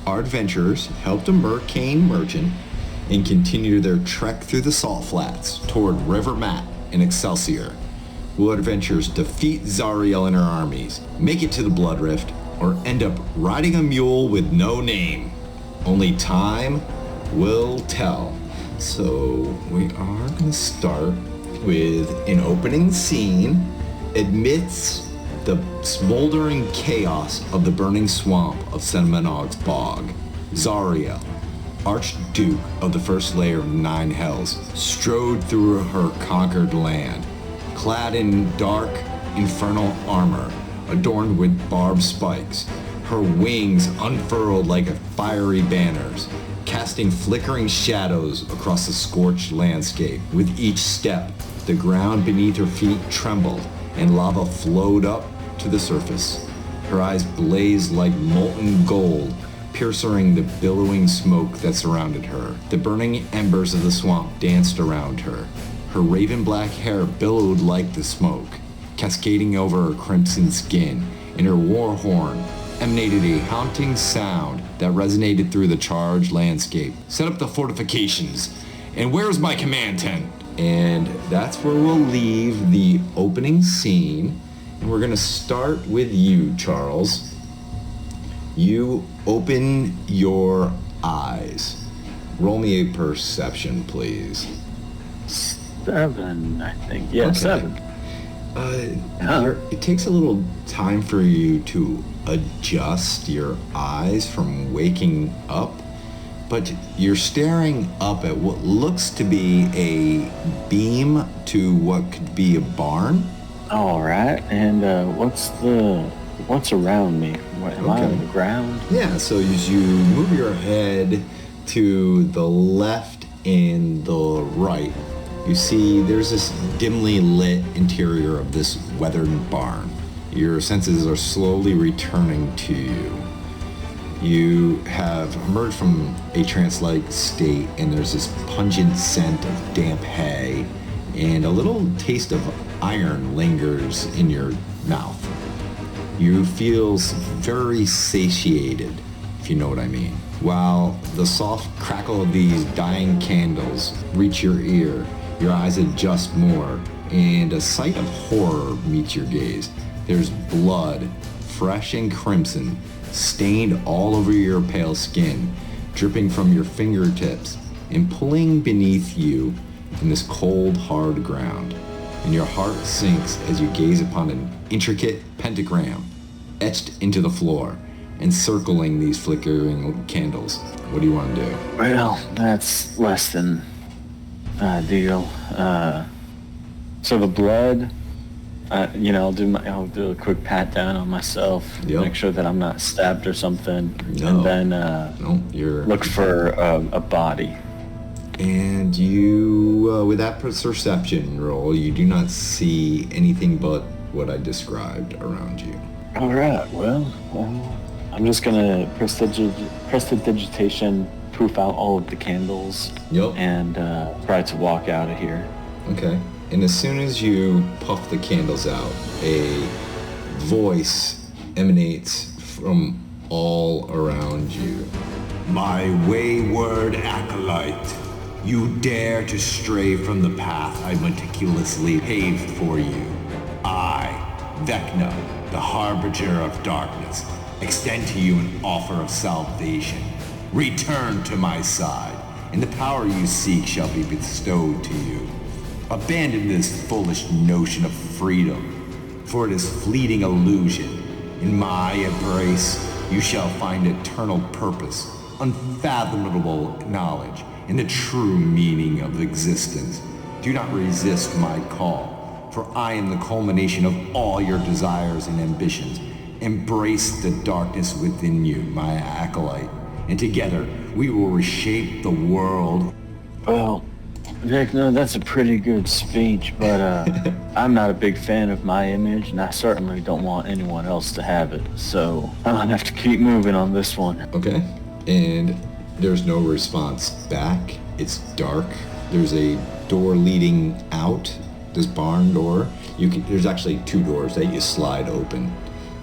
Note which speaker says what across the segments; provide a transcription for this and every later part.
Speaker 1: Our adventurers helped a mercane merchant and continue their trek through the salt flats toward River Mat and Excelsior. Will adventurers defeat Zariel and her armies, make it to the Blood Rift, or end up riding a mule with no name? Only time will tell. So we are going to start with an opening scene amidst the smoldering chaos of the burning swamp of Senemanog's Bog. Zariel, Archduke of the first layer of 9 Hells, strode through her conquered land, clad in dark, infernal armor, adorned with barbed spikes, her wings unfurled like fiery banners, casting flickering shadows across the scorched landscape. With each step, the ground beneath her feet trembled, and lava flowed up to the surface. Her eyes blazed like molten gold, piercing the billowing smoke that surrounded her. The burning embers of the swamp danced around her. Her raven black hair billowed like the smoke, cascading over her crimson skin, and her war horn emanated a haunting sound that resonated through the charged landscape. Set up the fortifications, and where's my command tent? And that's where we'll leave the opening scene, and we're gonna start with you, Charles. You open your eyes. Roll me a perception, please.
Speaker 2: 7, I think. Yeah,
Speaker 1: Okay.
Speaker 2: 7.
Speaker 1: It takes a little time for you to adjust your eyes from waking up, but you're staring up at what looks to be a beam to what could be a barn.
Speaker 2: All right, and what's around me? Am I on the ground?
Speaker 1: Yeah, so as you move your head to the left and the right, you see there's this dimly lit interior of this weathered barn. Your senses are slowly returning to you. You have emerged from a trance-like state, and there's this pungent scent of damp hay, and a little taste of iron lingers in your mouth. You feel very satiated, if you know what I mean. While the soft crackle of these dying candles reach your ear, your eyes adjust more, and a sight of horror meets your gaze. There's blood, fresh and crimson, stained all over your pale skin, dripping from your fingertips and pulling beneath you in this cold, hard ground. And your heart sinks as you gaze upon an intricate pentagram etched into the floor, encircling these flickering candles. What do you want to do?
Speaker 2: Well, that's less than ideal. So the blood, I'll do a quick pat down on myself,
Speaker 1: Yep.
Speaker 2: make sure that I'm not stabbed or something,
Speaker 1: No.
Speaker 2: and then
Speaker 1: No, you're...
Speaker 2: look for a body.
Speaker 1: And you, with that perception roll, you do not see anything but what I described around you.
Speaker 2: All right, well, I'm just gonna prestidigitation, proof out all of the candles,
Speaker 1: Yep.
Speaker 2: and try to walk out of here.
Speaker 1: Okay. And as soon as you puff the candles out, a voice emanates from all around you. My wayward acolyte, you dare to stray from the path I meticulously paved for you. I, Vecna, the harbinger of darkness, extend to you an offer of salvation. Return to my side, and the power you seek shall be bestowed to you. Abandon this foolish notion of freedom, for it is fleeting illusion. In my embrace, you shall find eternal purpose, unfathomable knowledge, and the true meaning of existence. Do not resist my call, for I am the culmination of all your desires and ambitions. Embrace the darkness within you, my acolyte, and together we will reshape the world.
Speaker 2: Well, Vic, no, that's a pretty good speech, but I'm not a big fan of my image, and I certainly don't want anyone else to have it, so I'm gonna have to keep moving on this one.
Speaker 1: Okay. And there's no response back. It's dark. There's a door leading out, this barn door. There's actually 2 doors that you slide open,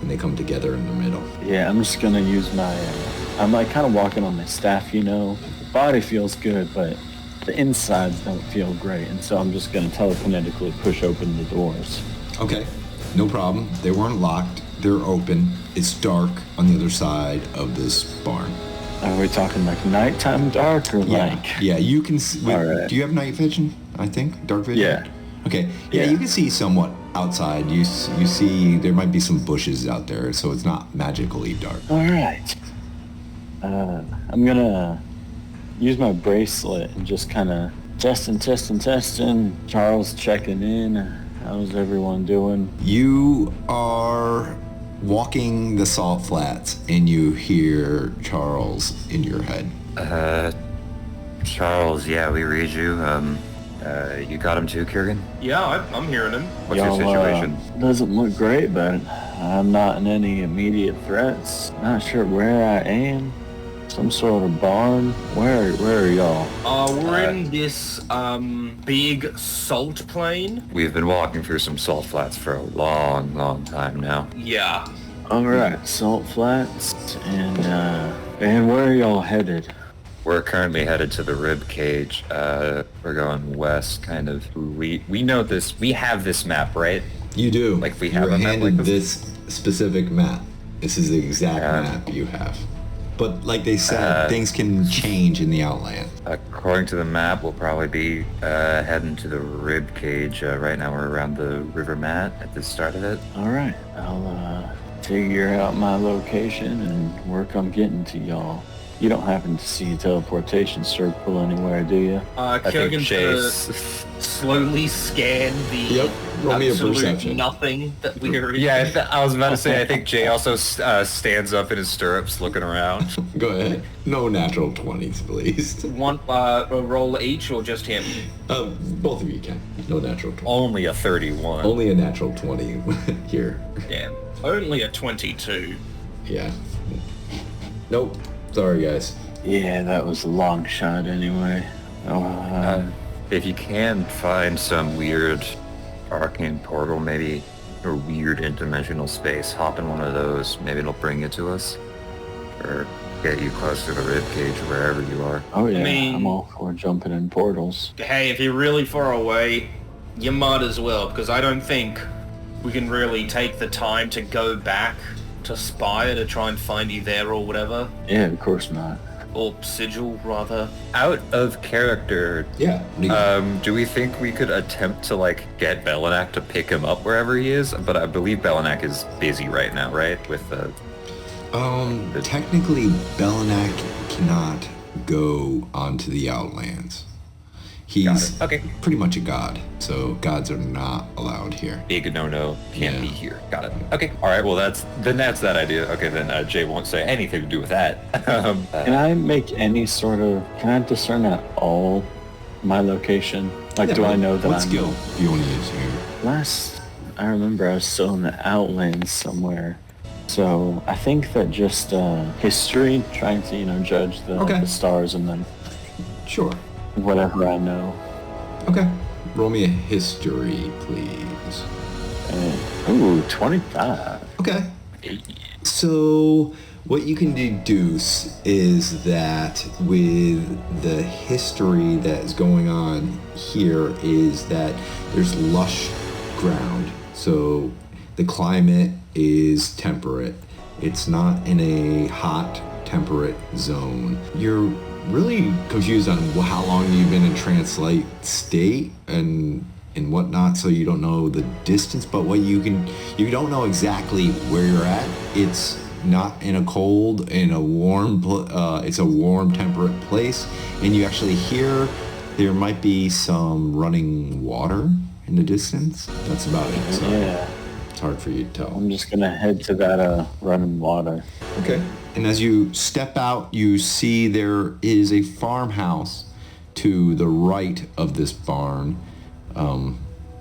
Speaker 1: and they come together in the middle.
Speaker 2: Yeah, I'm just gonna use my I'm like kind of walking on my staff, you know. The body feels good, but the insides don't feel great, and so I'm just gonna telekinetically push open the doors.
Speaker 1: Okay, no problem. They weren't locked. They're open. It's dark on the other side of this barn.
Speaker 2: Are we talking like nighttime dark or like?
Speaker 1: Yeah, you can see. Wait,
Speaker 2: All right.
Speaker 1: do you have night vision? I think dark vision.
Speaker 2: Yeah.
Speaker 1: Okay. Yeah,
Speaker 2: Yeah.
Speaker 1: you can see somewhat outside. You see there might be some bushes out there, so it's not magically dark.
Speaker 2: All right. I'm gonna use my bracelet and just kind of testing. Charles checking in. How's everyone doing?
Speaker 1: You are walking the salt flats, and you hear Charles in your head.
Speaker 3: Charles, yeah, we read you. You got him too, Kieran?
Speaker 4: Yeah, I'm hearing him.
Speaker 3: What's your situation?
Speaker 2: Doesn't look great, but I'm not in any immediate threats. Not sure where I am. Some sort of barn. Where are y'all?
Speaker 4: We're in this big salt plain.
Speaker 3: We've been walking through some salt flats for a long time now.
Speaker 4: Yeah.
Speaker 2: All right, salt flats, and where are y'all headed?
Speaker 3: We're currently headed to the rib cage. We're going west, kind of. We know this. We have this map, right?
Speaker 1: You do.
Speaker 3: Like we have
Speaker 1: You're
Speaker 3: a map
Speaker 1: handed
Speaker 3: like this?
Speaker 1: this specific map. This is the exact map you have. But like they said, things can change in the Outland.
Speaker 3: According to the map, we'll probably be heading to the rib cage. Right now, we're around the river mat at the start of it.
Speaker 2: All right, I'll figure out my location and work on getting to y'all. You don't happen to see a teleportation circle anywhere, do you?
Speaker 3: I think
Speaker 4: Kurgan's gonna
Speaker 3: Chase.
Speaker 4: slowly scan the
Speaker 1: Yep. Roll me a
Speaker 4: absolute
Speaker 1: perception.
Speaker 4: nothing that we're in.
Speaker 3: Yeah, I was about to say. I think Jay also stands up in his stirrups, looking around.
Speaker 1: Go ahead. No natural 20s, please.
Speaker 4: Want a roll each or just him?
Speaker 1: Both of you can. No natural 20.
Speaker 3: Only a 31.
Speaker 1: Only a natural 20 here.
Speaker 4: Yeah. Only a 22.
Speaker 1: Yeah. Nope. Sorry, guys.
Speaker 2: Yeah, that was a long shot anyway.
Speaker 3: If you can find some weird arcane portal, maybe a weird interdimensional space, hop in one of those. Maybe it'll bring you to us, or get you close to the rib cage, wherever you are.
Speaker 2: Oh yeah,
Speaker 4: I mean-
Speaker 2: I'm all for jumping in portals.
Speaker 4: Hey, if you're really far away, you might as well, because I don't think we can really take the time to go back to Spire to try and find you there or whatever.
Speaker 2: Yeah, of course not.
Speaker 4: Or Sigil, rather.
Speaker 3: Out of character,
Speaker 1: Yeah.
Speaker 3: do we think we could attempt to get Belinak to pick him up wherever he is? But I believe Belinak is busy right now, right? With the
Speaker 1: Technically, Belinak cannot go onto the Outlands. He's
Speaker 3: Okay.
Speaker 1: pretty much a god, so gods are not allowed here.
Speaker 3: Big no-no, can't
Speaker 1: Yeah.
Speaker 3: be here. Got it. Okay. All right. Well, that's that idea. Okay, then Jay won't say anything to do with that.
Speaker 2: Can I make any sort of? Can I discern at all my location? Like, do I know that
Speaker 1: what
Speaker 2: I'm
Speaker 1: skill do you want to use here?
Speaker 2: Last I remember, I was still in the Outlands somewhere. So I think that just history, trying to judge the stars, and then
Speaker 1: Sure.
Speaker 2: whatever I know.
Speaker 1: Okay. Roll me a history, please.
Speaker 2: Ooh, 25.
Speaker 1: Okay. So what you can deduce is that with the history that is going on here is that there's lush ground. So the climate is temperate. It's not in a hot, temperate zone. You're really confused on how long you've been in translate state and whatnot, so you don't know the distance, but you don't know exactly where you're at. It's not in a cold, in a warm, it's a warm, temperate place, and you actually hear there might be some running water in the distance. That's about it. So
Speaker 2: Yeah,
Speaker 1: it's hard for you to tell.
Speaker 2: I'm just gonna head to that running water.
Speaker 1: Okay. And as you step out, you see there is a farmhouse to the right of this barn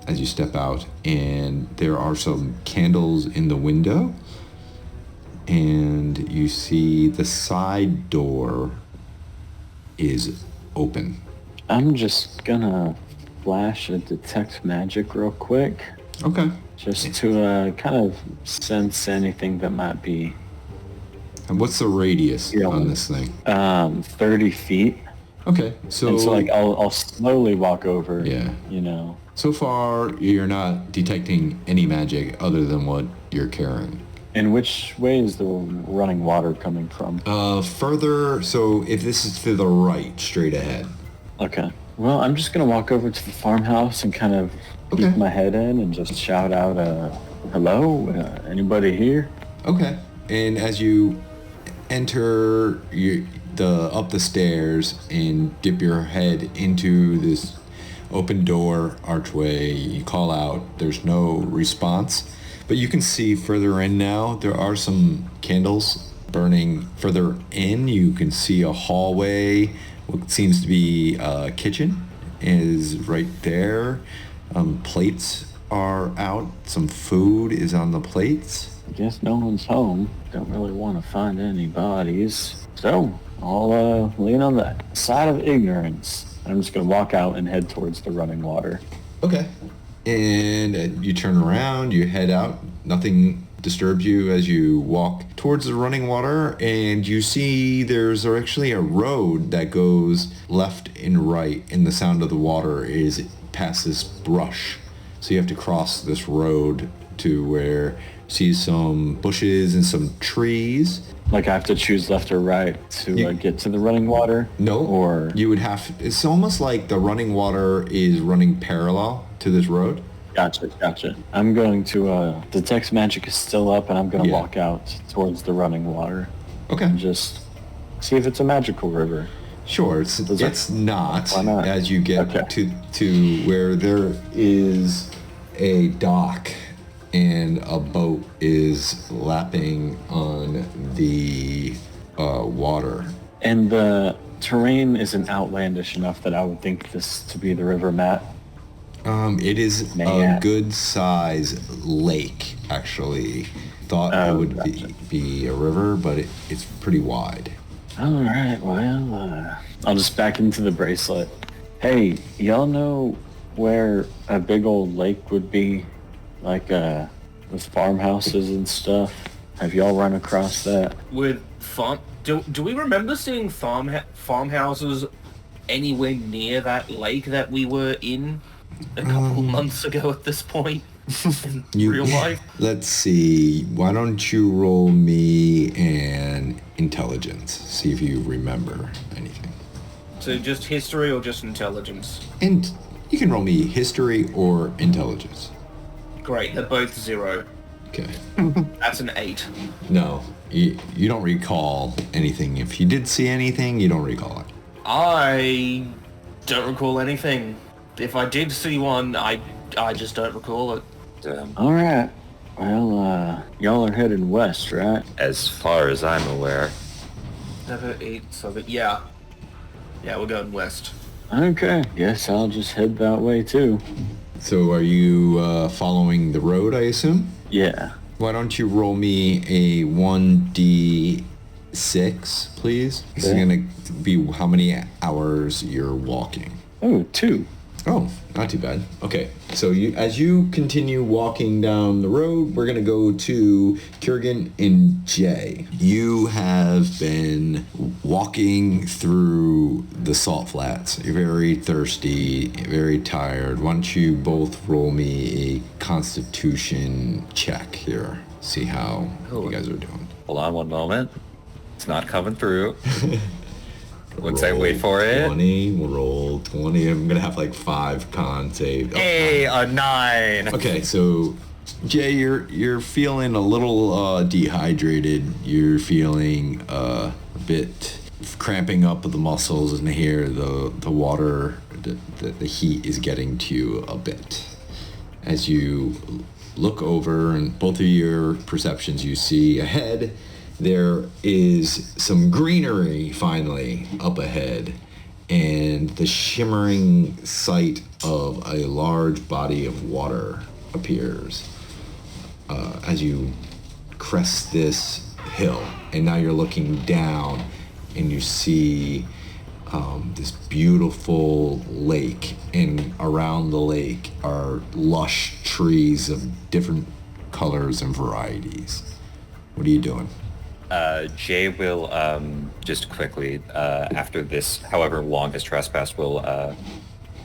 Speaker 1: as you step out, and there are some candles in the window, and you see the side door is open.
Speaker 2: I'm just gonna flash a detect magic real quick,
Speaker 1: Okay.
Speaker 2: just to kind of sense anything that might be
Speaker 1: And what's the radius
Speaker 2: Yeah.
Speaker 1: on this thing?
Speaker 2: 30 feet.
Speaker 1: Okay, so,
Speaker 2: And so like I'll slowly walk over.
Speaker 1: Yeah.
Speaker 2: You know.
Speaker 1: so far you're not detecting any magic other than what you're carrying.
Speaker 2: And which way is the running water coming from?
Speaker 1: Further, so if this is to the right, straight ahead.
Speaker 2: Okay. Well, I'm just gonna walk over to the farmhouse and kind of
Speaker 1: Okay.
Speaker 2: peek my head in and just shout out, "Hello, anybody here?"
Speaker 1: Okay. And as you enter up the stairs and dip your head into this open door archway, you call out. There's no response, but you can see further in now. There are some candles burning further in. You can see a hallway. What seems to be a kitchen is right there. Plates are out. Some food is on the plates.
Speaker 2: I guess no one's home. Don't really want to find any bodies. So I'll lean on the side of ignorance. I'm just gonna walk out and head towards the running water.
Speaker 1: Okay. And you turn around, you head out. Nothing disturbs you as you walk towards the running water, and you see there's actually a road that goes left and right, and the sound of the water is past this brush. So you have to cross this road to where you see some bushes and some trees.
Speaker 2: Like I have to choose left or right to get to the running water?
Speaker 1: No,
Speaker 2: Or
Speaker 1: you would have, it's almost like the running water is running parallel to this road.
Speaker 2: Gotcha. I'm going to, detect magic is still up, and I'm going to
Speaker 1: Yeah.
Speaker 2: walk out towards the running water
Speaker 1: Okay.
Speaker 2: and just see if it's a magical river.
Speaker 1: Sure, it's not.
Speaker 2: Why not?
Speaker 1: As you get
Speaker 2: Okay.
Speaker 1: to where there is a dock and a boat is lapping on the water.
Speaker 2: And the terrain isn't outlandish enough that I would think this to be the River Matt.
Speaker 1: It is
Speaker 2: Man.
Speaker 1: a good size lake, actually. Thought it would be a river, but it's pretty wide.
Speaker 2: All right, well, I'll just back into the bracelet. Hey, y'all know where a big old lake would be? Like, with farmhouses and stuff? Have y'all run across that?
Speaker 4: With farm, do we remember seeing farmhouses anywhere near that lake that we were in a couple months ago at this point in real life?
Speaker 1: Let's see. Why don't you roll me an intelligence? See if you remember anything.
Speaker 4: So just history or just intelligence?
Speaker 1: And you can roll me history or intelligence.
Speaker 4: Great, they're both 0.
Speaker 1: Okay.
Speaker 4: That's an 8.
Speaker 1: No, you don't recall anything. If you did see anything, you don't recall it.
Speaker 4: I don't recall anything. If I did see one, I just don't recall it.
Speaker 2: All right. Well, y'all are heading west, right?
Speaker 3: As far as I'm aware.
Speaker 4: Never eat something. Yeah. Yeah, we're going west.
Speaker 2: Okay. Guess I'll just head that way, too.
Speaker 1: So are you following the road, I assume?
Speaker 2: Yeah.
Speaker 1: Why don't you roll me a 1d6, please? This is
Speaker 2: Okay.
Speaker 1: going to be how many hours you're walking.
Speaker 2: Oh, 2.
Speaker 1: Oh, not too bad. Okay, so as you continue walking down the road, we're going to go to Kurgan and Jay. You have been walking through the salt flats. You're very thirsty, very tired. Why don't you both roll me a constitution check here? See how you guys are doing.
Speaker 3: Hold on one moment. It's not coming through. Once I wait for it.
Speaker 1: 20, we'll roll 20. I'm going to have like 5 con save. Oh,
Speaker 3: Hey, a 9.
Speaker 1: Okay, so Jay, you're feeling a little dehydrated. You're feeling a bit cramping up of the muscles, and here the water, the heat is getting to you a bit. As you look over, and both of your perceptions, you see ahead there is some greenery finally up ahead, and the shimmering sight of a large body of water appears as you crest this hill. And now you're looking down and you see this beautiful lake, and around the lake are lush trees of different colors and varieties. What are you doing?
Speaker 3: Jay will just quickly, after this, however long his trespass, will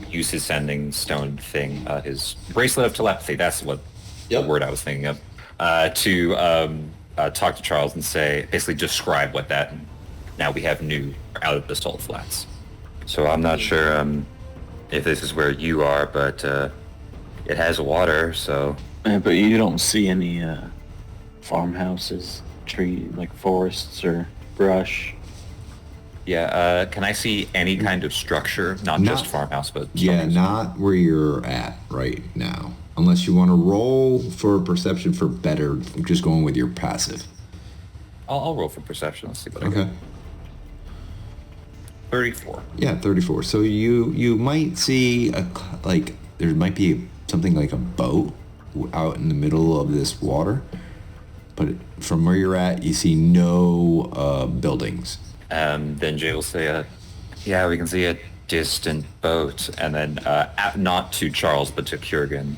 Speaker 3: use his sending stone thing, his bracelet of telepathy. That's what the word I was thinking of. To talk to Charles and say, basically describe what that. Now we have new out of the salt flats. So I'm not sure if this is where you are, but it has water, so.
Speaker 2: But you don't see any farmhouses, like forests or brush.
Speaker 3: Yeah, can I see any kind of structure? Not just farmhouse, but...
Speaker 1: Yeah, not where you're at right now. Unless you want to roll for perception for better, just going with your passive.
Speaker 3: I'll roll for perception. Let's see what I get. 34.
Speaker 1: Yeah, 34. So you might see, there might be something like a boat out in the middle of this water. But from where you're at, you see no buildings.
Speaker 3: Then Jay will say, yeah, we can see a distant boat. And then, not to Charles, but to Kurgan.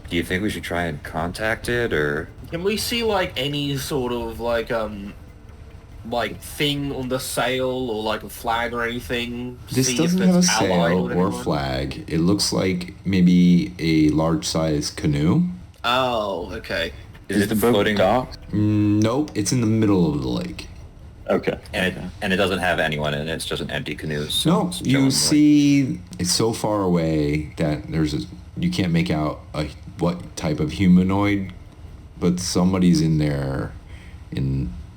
Speaker 3: Do you think we should try and contact it, or?
Speaker 4: Can we see, any sort of, thing on the sail, or, a flag or anything?
Speaker 1: This
Speaker 4: see
Speaker 1: doesn't
Speaker 4: if
Speaker 1: have a
Speaker 4: it's allied
Speaker 1: sail
Speaker 4: with
Speaker 1: or
Speaker 4: anyone?
Speaker 1: flag. It looks like maybe a large-sized canoe.
Speaker 4: Oh, okay.
Speaker 2: Is the boat
Speaker 3: floating?
Speaker 2: docked?
Speaker 1: Nope, it's in the middle of the lake.
Speaker 2: Okay.
Speaker 3: And it doesn't have anyone in it. It's just an empty canoe. So
Speaker 1: No,
Speaker 3: it's
Speaker 1: you
Speaker 3: chilling,
Speaker 1: see it's so far away that you can't make out what type of humanoid, but somebody's in there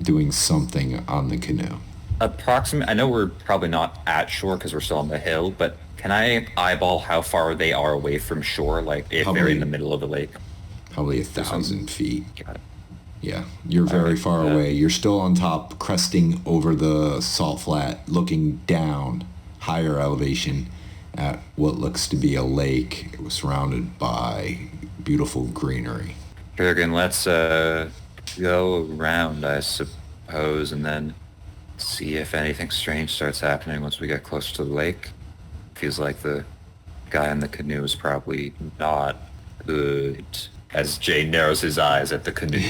Speaker 1: doing something on the canoe.
Speaker 3: I know we're probably not at shore because we're still on the hill, but can I eyeball how far they are away from shore, if they're in the middle of the lake?
Speaker 1: Probably 1,000 feet.
Speaker 3: Got it.
Speaker 1: Yeah, you're very far away. You're still on top, cresting over the salt flat, looking down, higher elevation, at what looks to be a lake surrounded by beautiful greenery.
Speaker 3: Kurgan, let's go around, I suppose, and then see if anything strange starts happening once we get close to the lake. Feels like the guy in the canoe is probably not good. As Jay narrows his eyes at the canoe.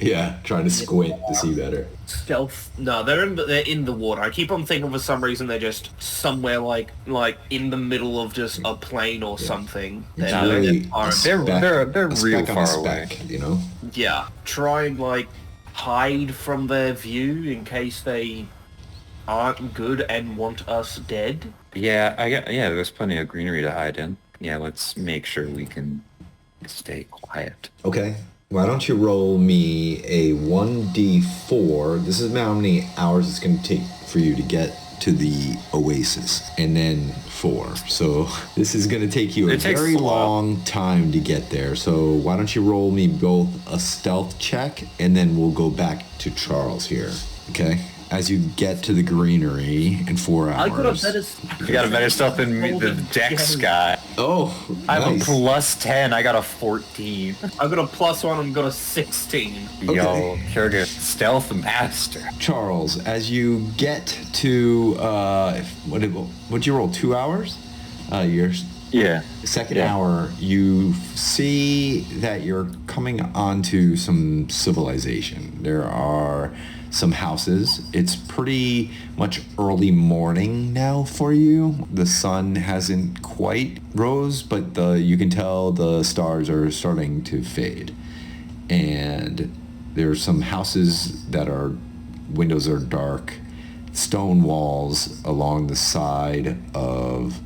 Speaker 1: Yeah, trying to squint to see better.
Speaker 4: Stealth? No, they're in the water. I keep on thinking for some reason they're just somewhere like in the middle of just a plane or something.
Speaker 1: It's
Speaker 4: They're-
Speaker 1: really
Speaker 4: they're-
Speaker 3: they're
Speaker 1: a
Speaker 3: real
Speaker 1: speck on a
Speaker 3: far away.
Speaker 1: speck, you know?
Speaker 4: Yeah, try and hide from their view in case they aren't good and want us dead.
Speaker 3: Yeah, there's plenty of greenery to hide in. Yeah, let's make sure we can stay quiet.
Speaker 1: Okay. Why don't you roll me a 1d4? This is how many hours it's going to take for you to get to the oasis. And then 4. So this is going to take you a
Speaker 3: It takes
Speaker 1: very
Speaker 3: a while.
Speaker 1: long time to get there. So why don't you roll me both a stealth check, and then we'll go back to Charles here. Okay? As you get to the greenery in 4 hours.
Speaker 4: I got a better...
Speaker 3: You got a better stuff than me, the Dex guy.
Speaker 1: Oh,
Speaker 3: I have
Speaker 1: nice.
Speaker 3: a plus 10. I got a 14.
Speaker 4: I got a +1 and got a 16.
Speaker 3: Yo, Kurgan, stealth master.
Speaker 1: Charles, as you get to what'd you roll? 2 hours? Your
Speaker 2: Yeah.
Speaker 1: second hour, you see that you're coming onto some civilization. There are some houses. It's pretty much early morning now for you. The sun hasn't quite rose, but you can tell the stars are starting to fade. And there's some houses that windows are dark, stone walls along the side of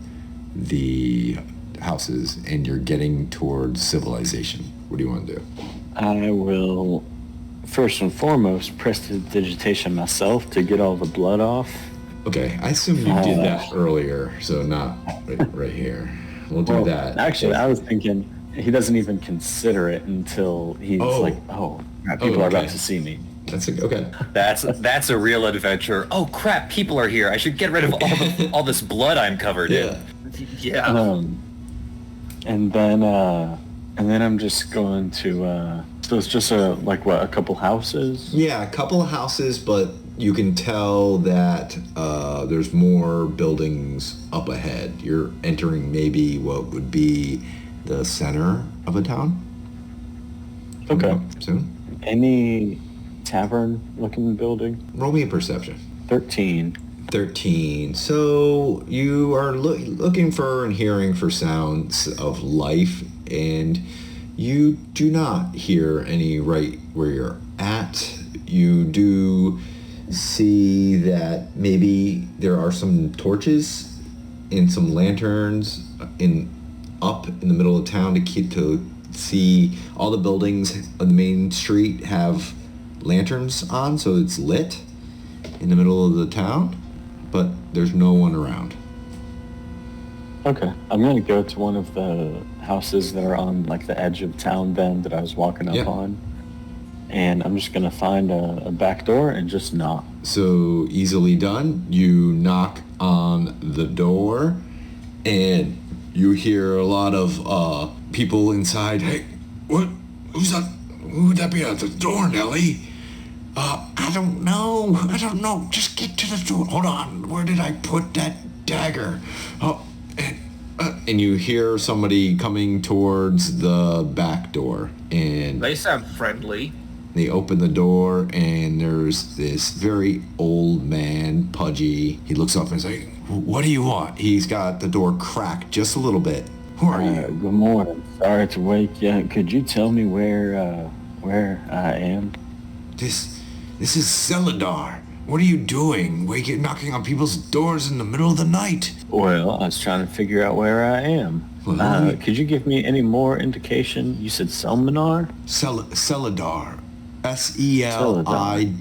Speaker 1: the houses, and you're getting towards civilization. What do you want to do?
Speaker 2: I will, first and foremost, prestidigitation myself to get all the blood off.
Speaker 1: Okay, I assume you did that earlier, so not right here. We'll do that.
Speaker 2: Actually, I was thinking he doesn't even consider it until he's crap, people are about
Speaker 1: okay.
Speaker 2: to see me.
Speaker 1: That's okay.
Speaker 3: That's a real adventure. Oh crap, people are here. I should get rid of all this blood I'm covered in.
Speaker 4: Yeah.
Speaker 2: And then I'm just going to. So it's just a couple houses.
Speaker 1: Yeah, a couple of houses, but you can tell that there's more buildings up ahead. You're entering maybe what would be the center of a town.
Speaker 2: Okay.
Speaker 1: Soon.
Speaker 2: Any tavern-looking building?
Speaker 1: Roll me a perception.
Speaker 2: 13.
Speaker 1: 13. So you are looking for and hearing for sounds of life, and you do not hear any right where you're at. You do see that maybe there are some torches and some lanterns up in the middle of town to see all the buildings on the main street have lanterns on, so it's lit in the middle of the town, but there's no one around.
Speaker 2: Okay. I'm going to go to one of the houses that are on like the edge of town then that I was walking up on. And I'm just going to find a back door and just knock.
Speaker 1: So easily done. You knock on the door and you hear a lot of people inside. Hey, what? Who's that? Who would that be at the door, Nelly? I don't know. Just get to the door. Hold on. Where did I put that dagger? And you hear somebody coming towards the back door. And
Speaker 4: They sound friendly.
Speaker 1: they open the door, and there's this very old man, pudgy. He looks up and is like, what do you want? He's got the door cracked just a little bit. Who are you?
Speaker 2: Good morning. Sorry to wake you. Could you tell me where I am?
Speaker 1: This is Celadar. What are you doing? Knocking on people's doors in the middle of the night?
Speaker 2: Well, I was trying to figure out where I am.
Speaker 1: Well,
Speaker 2: Could you give me any more indication? You said Selminar?
Speaker 1: Celadar. Selidar.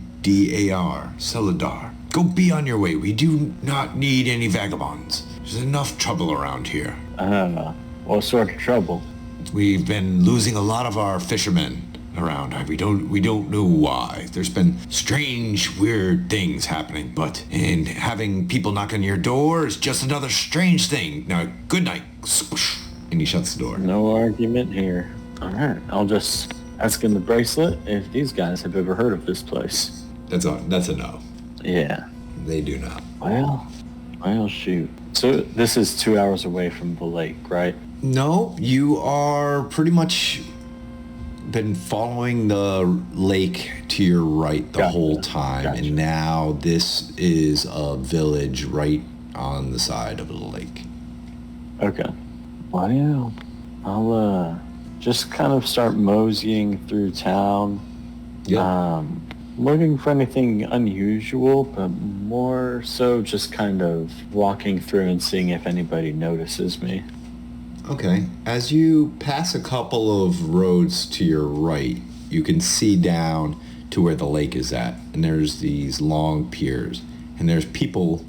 Speaker 1: Celadar. Go be on your way. We do not need any vagabonds. There's enough trouble around here.
Speaker 2: What sort of trouble?
Speaker 1: We've been losing a lot of our fishermen around. We don't know why. There's been strange, weird things happening, and having people knock on your door is just another strange thing. Now, good night. And he shuts the door.
Speaker 2: No argument here. All right, I'll just ask in the bracelet if these guys have ever heard of this place.
Speaker 1: That's a no.
Speaker 2: Yeah.
Speaker 1: They do not.
Speaker 2: Well, shoot. So this is 2 hours away from the lake, right?
Speaker 1: No, you are pretty much been following the lake to your right the whole time, and now this is a village right on the side of the lake.
Speaker 2: Okay. Well, I'll just kind of start moseying through town.
Speaker 1: Yeah.
Speaker 2: Looking for anything unusual, but more so just kind of walking through and seeing if anybody notices me.
Speaker 1: Okay. As you pass a couple of roads to your right, you can see down to where the lake is at, and there's these long piers, and there's people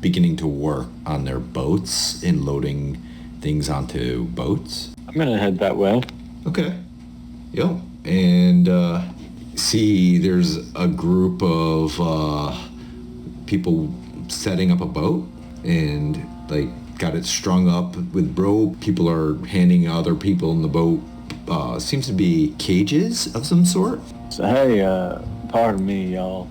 Speaker 1: beginning to work on their boats and loading things onto boats.
Speaker 2: I'm gonna head that way.
Speaker 1: Okay. Yo. And see there's a group of people setting up a boat, and like got it strung up with rope. People are handing other people in the boat seems to be cages of some sort.
Speaker 2: So hey, pardon me, y'all.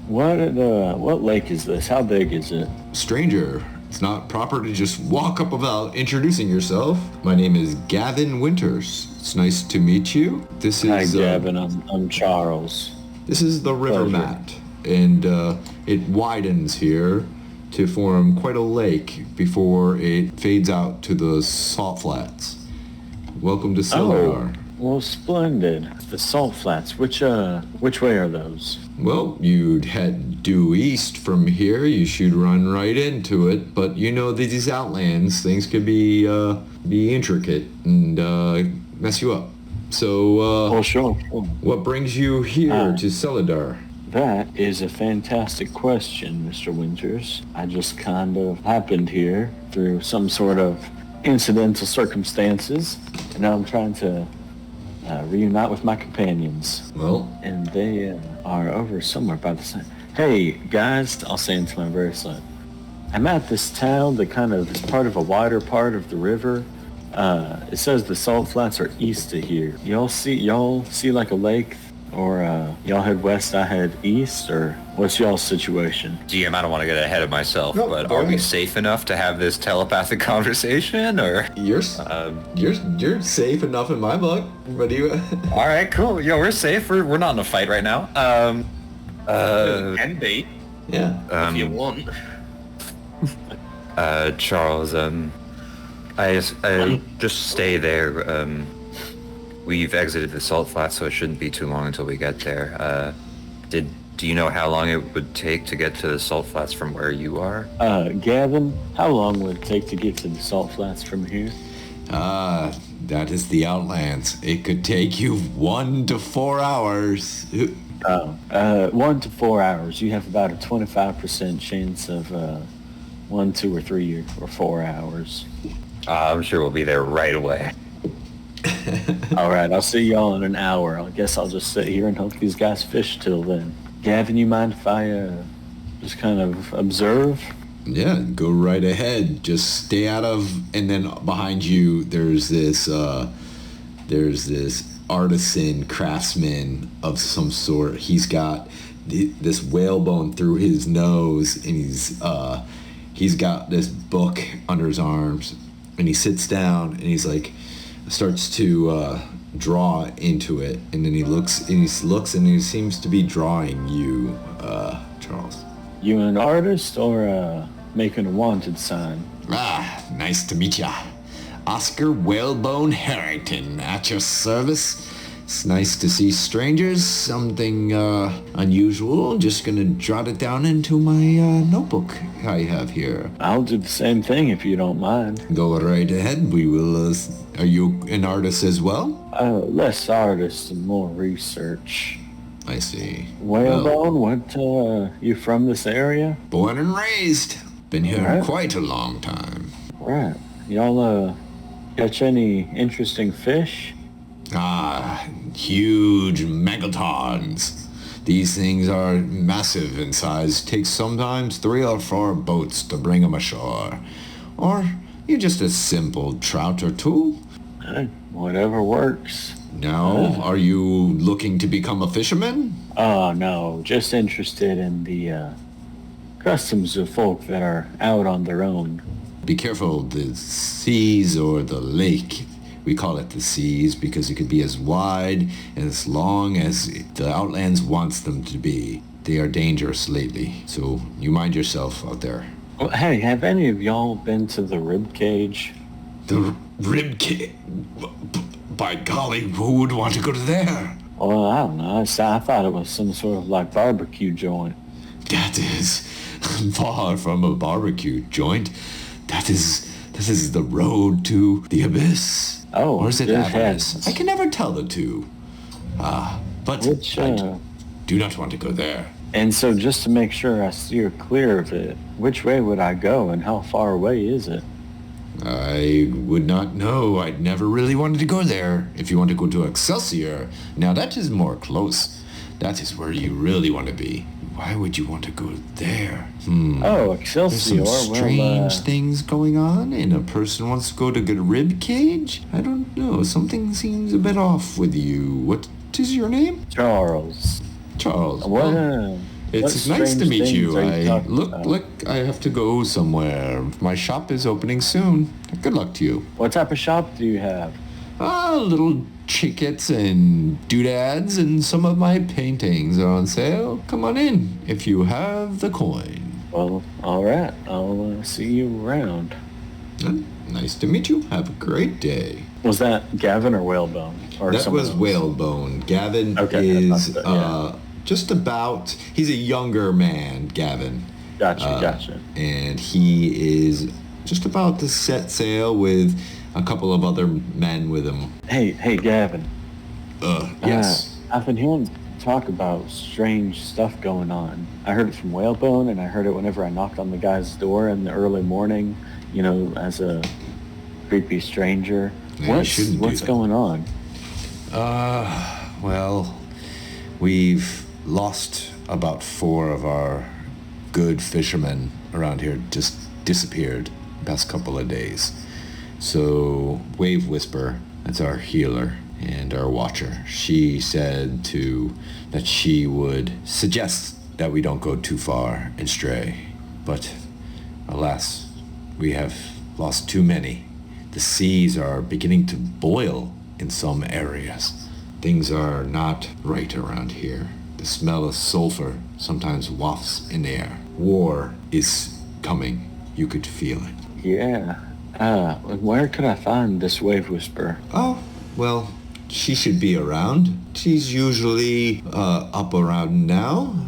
Speaker 2: What lake is this? How big is it?
Speaker 1: Stranger, it's not proper to just walk up without introducing yourself. My name is Gavin Winters. It's nice to meet you. This is
Speaker 2: Hi, Gavin. I'm Charles.
Speaker 1: This is the River
Speaker 2: Pleasure.
Speaker 1: Mat, and it widens here to form quite a lake before it fades out to the salt flats. Welcome to Celadar.
Speaker 2: Well, splendid. The salt flats. Which way are those?
Speaker 1: Well, you'd head due east from here. You should run right into it, but you know these Outlands, things could be intricate and mess you up. So,
Speaker 2: Sure.
Speaker 1: what brings you here to Celadar?
Speaker 2: That is a fantastic question, Mr. Winters. I just kind of happened here through some sort of incidental circumstances, and now I'm trying to reunite with my companions.
Speaker 1: Well,
Speaker 2: And they are over somewhere by the side. Hey, guys, I'll say into my bracelet. I'm at this town that kind of is part of a wider part of the river. It says the salt flats are east of here. Y'all see like a lake Or y'all head west, I head east, or what's y'all's situation?
Speaker 3: GM, I don't want to get ahead of myself,
Speaker 1: No,
Speaker 3: but
Speaker 1: go
Speaker 3: are we
Speaker 1: ahead.
Speaker 3: safe enough to have this telepathic conversation, or?
Speaker 1: You're safe enough in my book. What do you?
Speaker 3: All right, cool. Yo, we're safe. We're not in a fight right now.
Speaker 4: Can be,
Speaker 1: Yeah.
Speaker 4: if you want.
Speaker 3: Charles, I just stay there. We've exited the salt flat, so it shouldn't be too long until we get there. Do you know how long it would take to get to the salt flats from where you are?
Speaker 2: Gavin, how long would it take to get to the salt flats from here?
Speaker 1: That is the Outlands. It could take you 1 to 4 hours.
Speaker 2: 1 to 4 hours. You have about a 25% chance of 1, 2, or 3 or 4 hours.
Speaker 3: I'm sure we'll be there right away.
Speaker 2: All right, I'll see y'all in an hour. I guess I'll just sit here and hope these guys fish till then. Gavin, you mind if I just kind of observe?
Speaker 1: Yeah, go right ahead. Just stay out of, and then behind you, there's this artisan craftsman of some sort. He's got this whalebone through his nose, and he's got this book under his arms, and he sits down and he's like, starts to draw into it, and then he looks and he seems to be drawing you, Charles.
Speaker 2: You an artist or making a wanted sign?
Speaker 1: Nice to meet ya. Oscar Whalebone Harrington at your service. It's nice to see strangers. Something unusual. Just gonna jot it down into my notebook I have here.
Speaker 2: I'll do the same thing if you don't mind.
Speaker 1: Go right ahead. We will. Are you an artist as well?
Speaker 2: Less artist and more research.
Speaker 1: I see.
Speaker 2: Whalebone, what, you from this area?
Speaker 1: Born and raised. Been here
Speaker 2: Right.
Speaker 1: quite a long time.
Speaker 2: Right. Y'all, catch any interesting fish?
Speaker 1: Huge megatons. These things are massive in size. Takes sometimes 3 or 4 boats to bring them ashore. Or you're just a simple trout or 2.
Speaker 2: Whatever works.
Speaker 1: Now, are you looking to become a fisherman?
Speaker 2: Oh, no. Just interested in the, customs of folk that are out on their own.
Speaker 1: Be careful, the seas or the lake. We call it the seas because it could be as wide and as long as the Outlands wants them to be. They are dangerous lately, so you mind yourself out there.
Speaker 2: Well, hey, have any of y'all been to the rib cage?
Speaker 1: The rib cage? By golly, who would want to go to there?
Speaker 2: Well, I don't know. I thought it was some sort of like barbecue joint.
Speaker 1: That is far from a barbecue joint. That is the road to the abyss.
Speaker 2: Oh,
Speaker 1: or is it
Speaker 2: good
Speaker 1: avarice?
Speaker 2: heavens.
Speaker 1: I can never tell the two. But
Speaker 2: Which,
Speaker 1: I do not want to go there.
Speaker 2: And so just to make sure I steer clear of it, which way would I go and how far away is it?
Speaker 1: I would not know. I'd never really wanted to go there. If you want to go to Excelsior, now that is more close. That is where you really want to be. Why would you want to go there?
Speaker 2: Oh,
Speaker 1: There's
Speaker 2: Excelsior.
Speaker 1: some strange things going on, and a person wants to go to the rib cage? I don't know. Something seems a bit off with you. What is your name?
Speaker 2: Charles.
Speaker 1: Charles.
Speaker 2: What,
Speaker 1: Well, it's
Speaker 2: what
Speaker 1: nice to
Speaker 2: strange
Speaker 1: meet
Speaker 2: things
Speaker 1: you.
Speaker 2: are you
Speaker 1: I
Speaker 2: talking
Speaker 1: look
Speaker 2: about?
Speaker 1: like I have to go somewhere. My shop is opening soon. Good luck to you.
Speaker 2: What type of shop do you have?
Speaker 1: Little trinkets and doodads, and some of my paintings are on sale. Come on in if you have the coin.
Speaker 2: Well, all right. I'll see you around.
Speaker 1: Nice to meet you. Have a great day.
Speaker 2: Was that Gavin or Whalebone? Or
Speaker 1: That
Speaker 2: someone
Speaker 1: was
Speaker 2: else?
Speaker 1: Whalebone. Gavin
Speaker 2: Okay,
Speaker 1: is
Speaker 2: I thought
Speaker 1: just about, he's a younger man, Gavin.
Speaker 2: Gotcha.
Speaker 1: And he is just about to set sail with a couple of other men with him.
Speaker 2: Hey, Gavin.
Speaker 1: Yes.
Speaker 2: I've been hearing talk about strange stuff going on. I heard it from Whalebone, and I heard it whenever I knocked on the guy's door in the early morning, as a creepy stranger.
Speaker 1: Yeah, you shouldn't do
Speaker 2: What's
Speaker 1: that.
Speaker 2: going on?
Speaker 1: Well, we've lost about 4 of our good fishermen around here. Just disappeared the past couple of days. So Wave Whisper, that's our healer, and our watcher. She said that she would suggest that we don't go too far and stray. But alas, we have lost too many. The seas are beginning to boil in some areas. Things are not right around here. The smell of sulfur sometimes wafts in the air. War is coming. You could feel it.
Speaker 2: Yeah. Where could I find this wave whisperer?
Speaker 1: Oh, well, she should be around. She's usually up around now,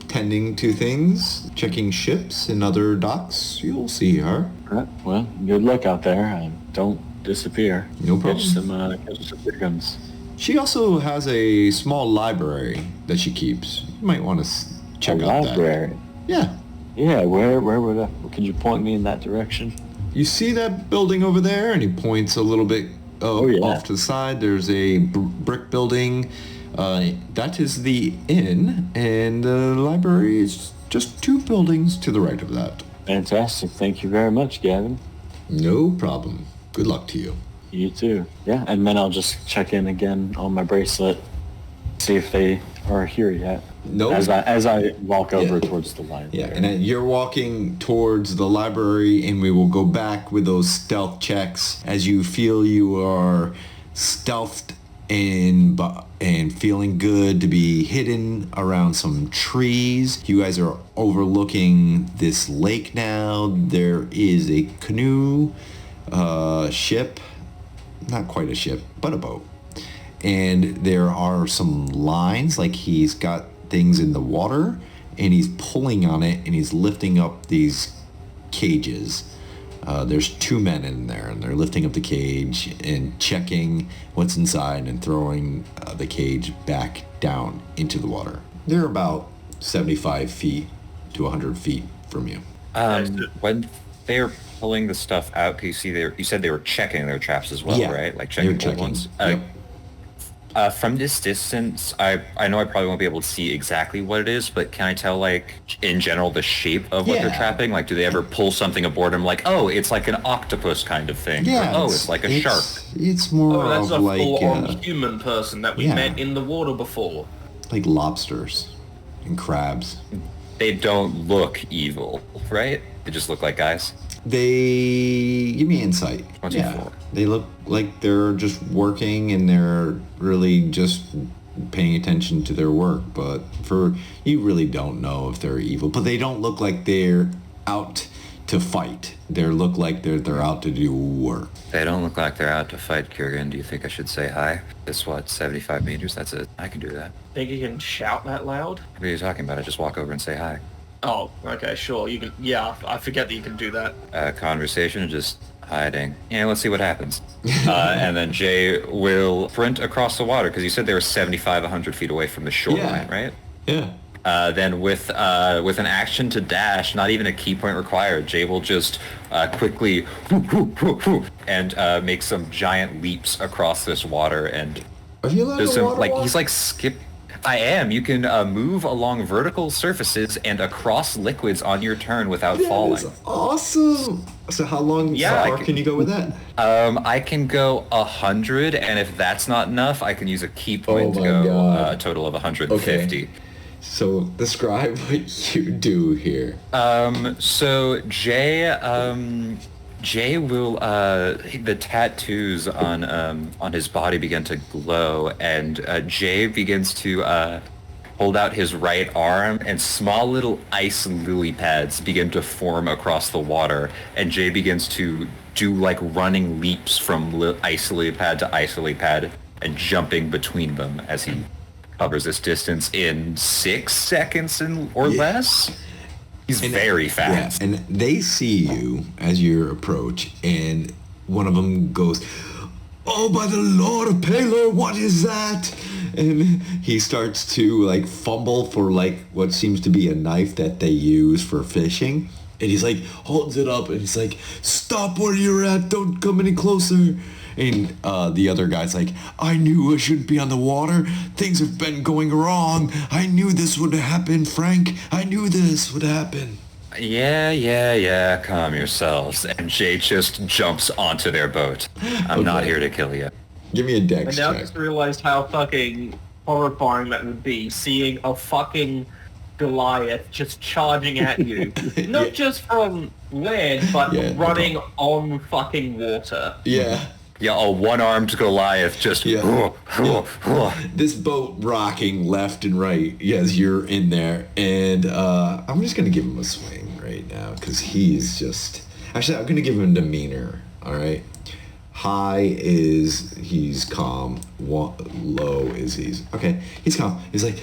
Speaker 1: tending to things, checking ships and other docks. You'll see her.
Speaker 2: Right. Well, good luck out there. Don't disappear.
Speaker 1: No problem.
Speaker 2: Catch some big guns.
Speaker 1: She also has a small library that she keeps. You might want to check out
Speaker 2: library.
Speaker 1: that. Yeah.
Speaker 2: Yeah, where would I... Could you point me in that direction?
Speaker 1: You see that building over there? And he points a little bit off to the side. There's a brick building. That is the inn, and the library is just 2 buildings to the right of that.
Speaker 2: Fantastic. Thank you very much, Gavin.
Speaker 1: No problem. Good luck to you.
Speaker 2: You too. Yeah, and then I'll just check in again on my bracelet, see if they are here yet.
Speaker 1: No.
Speaker 2: As I walk over towards the library.
Speaker 1: Yeah, and then you're walking towards the library, and we will go back with those stealth checks as you feel you are stealthed and feeling good to be hidden around some trees. You guys are overlooking this lake now. There is a canoe, ship, not quite a ship, but a boat. And there are some lines, like he's got things in the water, and he's pulling on it, and he's lifting up these cages. There's 2 men in there, and they're lifting up the cage and checking what's inside and throwing the cage back down into the water. They're about 75 feet to 100 feet from you.
Speaker 3: When they're pulling the stuff out, you said they were checking their traps as well, right? Like checking
Speaker 1: they're
Speaker 3: old ones.
Speaker 1: Yep.
Speaker 3: From this distance, I know I probably won't be able to see exactly what it is, but can I tell, like, in general, the shape of what they're trapping? Like, do they ever pull something aboard them like, oh, it's like an octopus kind of thing?
Speaker 1: Yeah.
Speaker 3: Or, it's like a shark.
Speaker 1: It's more
Speaker 4: that's
Speaker 1: of
Speaker 4: a
Speaker 1: like...
Speaker 4: full-on human person that we met in the water before.
Speaker 1: Like lobsters and crabs.
Speaker 3: They don't look evil, right? They just look like guys.
Speaker 1: They give me insight.
Speaker 3: What's it for?
Speaker 1: They look like they're just working and they're really just paying attention to their work. But you really don't know if they're evil. But they don't look like they're out to fight. They look like they're out to do work.
Speaker 3: They don't look like they're out to fight, Kurgan. Do you think I should say hi? It's 75 meters? That's it. I can do that.
Speaker 4: Think you can shout that loud?
Speaker 3: What are you talking about? I just walk over and say hi.
Speaker 4: Oh, okay, sure. You can. Yeah, I forget that you can do that.
Speaker 3: Conversation, just hiding. Yeah, let's see what happens. And then Jay will sprint across the water, because you said they were 75, 100 feet away from the shoreline, right?
Speaker 1: Yeah.
Speaker 3: Then with an action to dash, not even a key point required, Jay will just quickly and make some giant leaps across this water. And
Speaker 1: Are you allowed to water walk?
Speaker 3: he's like skip. I am. You can move along vertical surfaces and across liquids on your turn without falling.
Speaker 1: That's awesome. So how far can you go with that?
Speaker 3: I can go 100, and if that's not enough, I can use a key point to go a total of 150. Okay.
Speaker 1: So describe what you do here.
Speaker 3: So Jay will the tattoos on his body begin to glow, and Jay begins to hold out his right arm, and small little ice lily pads begin to form across the water, and Jay begins to do like running leaps from ice lily pad to ice lily pad and jumping between them as he covers this distance in 6 seconds or less. He's very fast.
Speaker 1: Yeah, and they see you as you approach, and one of them goes, "Oh, by the Lord of Paler, what is that?" And he starts to like fumble for like what seems to be a knife that they use for fishing. And he's like, holds it up, and he's like, "Stop where you're at, don't come any closer." And the other guy's like, "I knew I shouldn't be on the water. Things have been going wrong. I knew this would happen, Frank. I knew this would happen."
Speaker 3: Yeah, calm yourselves. And Jay just jumps onto their boat. I'm not here to kill you.
Speaker 1: Give me a dex
Speaker 4: I now
Speaker 1: check.
Speaker 4: just realized how fucking horrifying that would be, seeing a fucking Goliath just charging at you. Not
Speaker 1: Yeah.
Speaker 4: just from land, but
Speaker 1: Yeah, no
Speaker 4: running on fucking water.
Speaker 1: Yeah.
Speaker 3: Yeah, a one-armed Goliath just...
Speaker 1: Yeah. This boat rocking left and right as you're in there. And I'm just going to give him a swing right now because he's just... Actually, I'm going to give him demeanor, all right? High is he's calm. Low is he's... Okay, he's calm. He's like...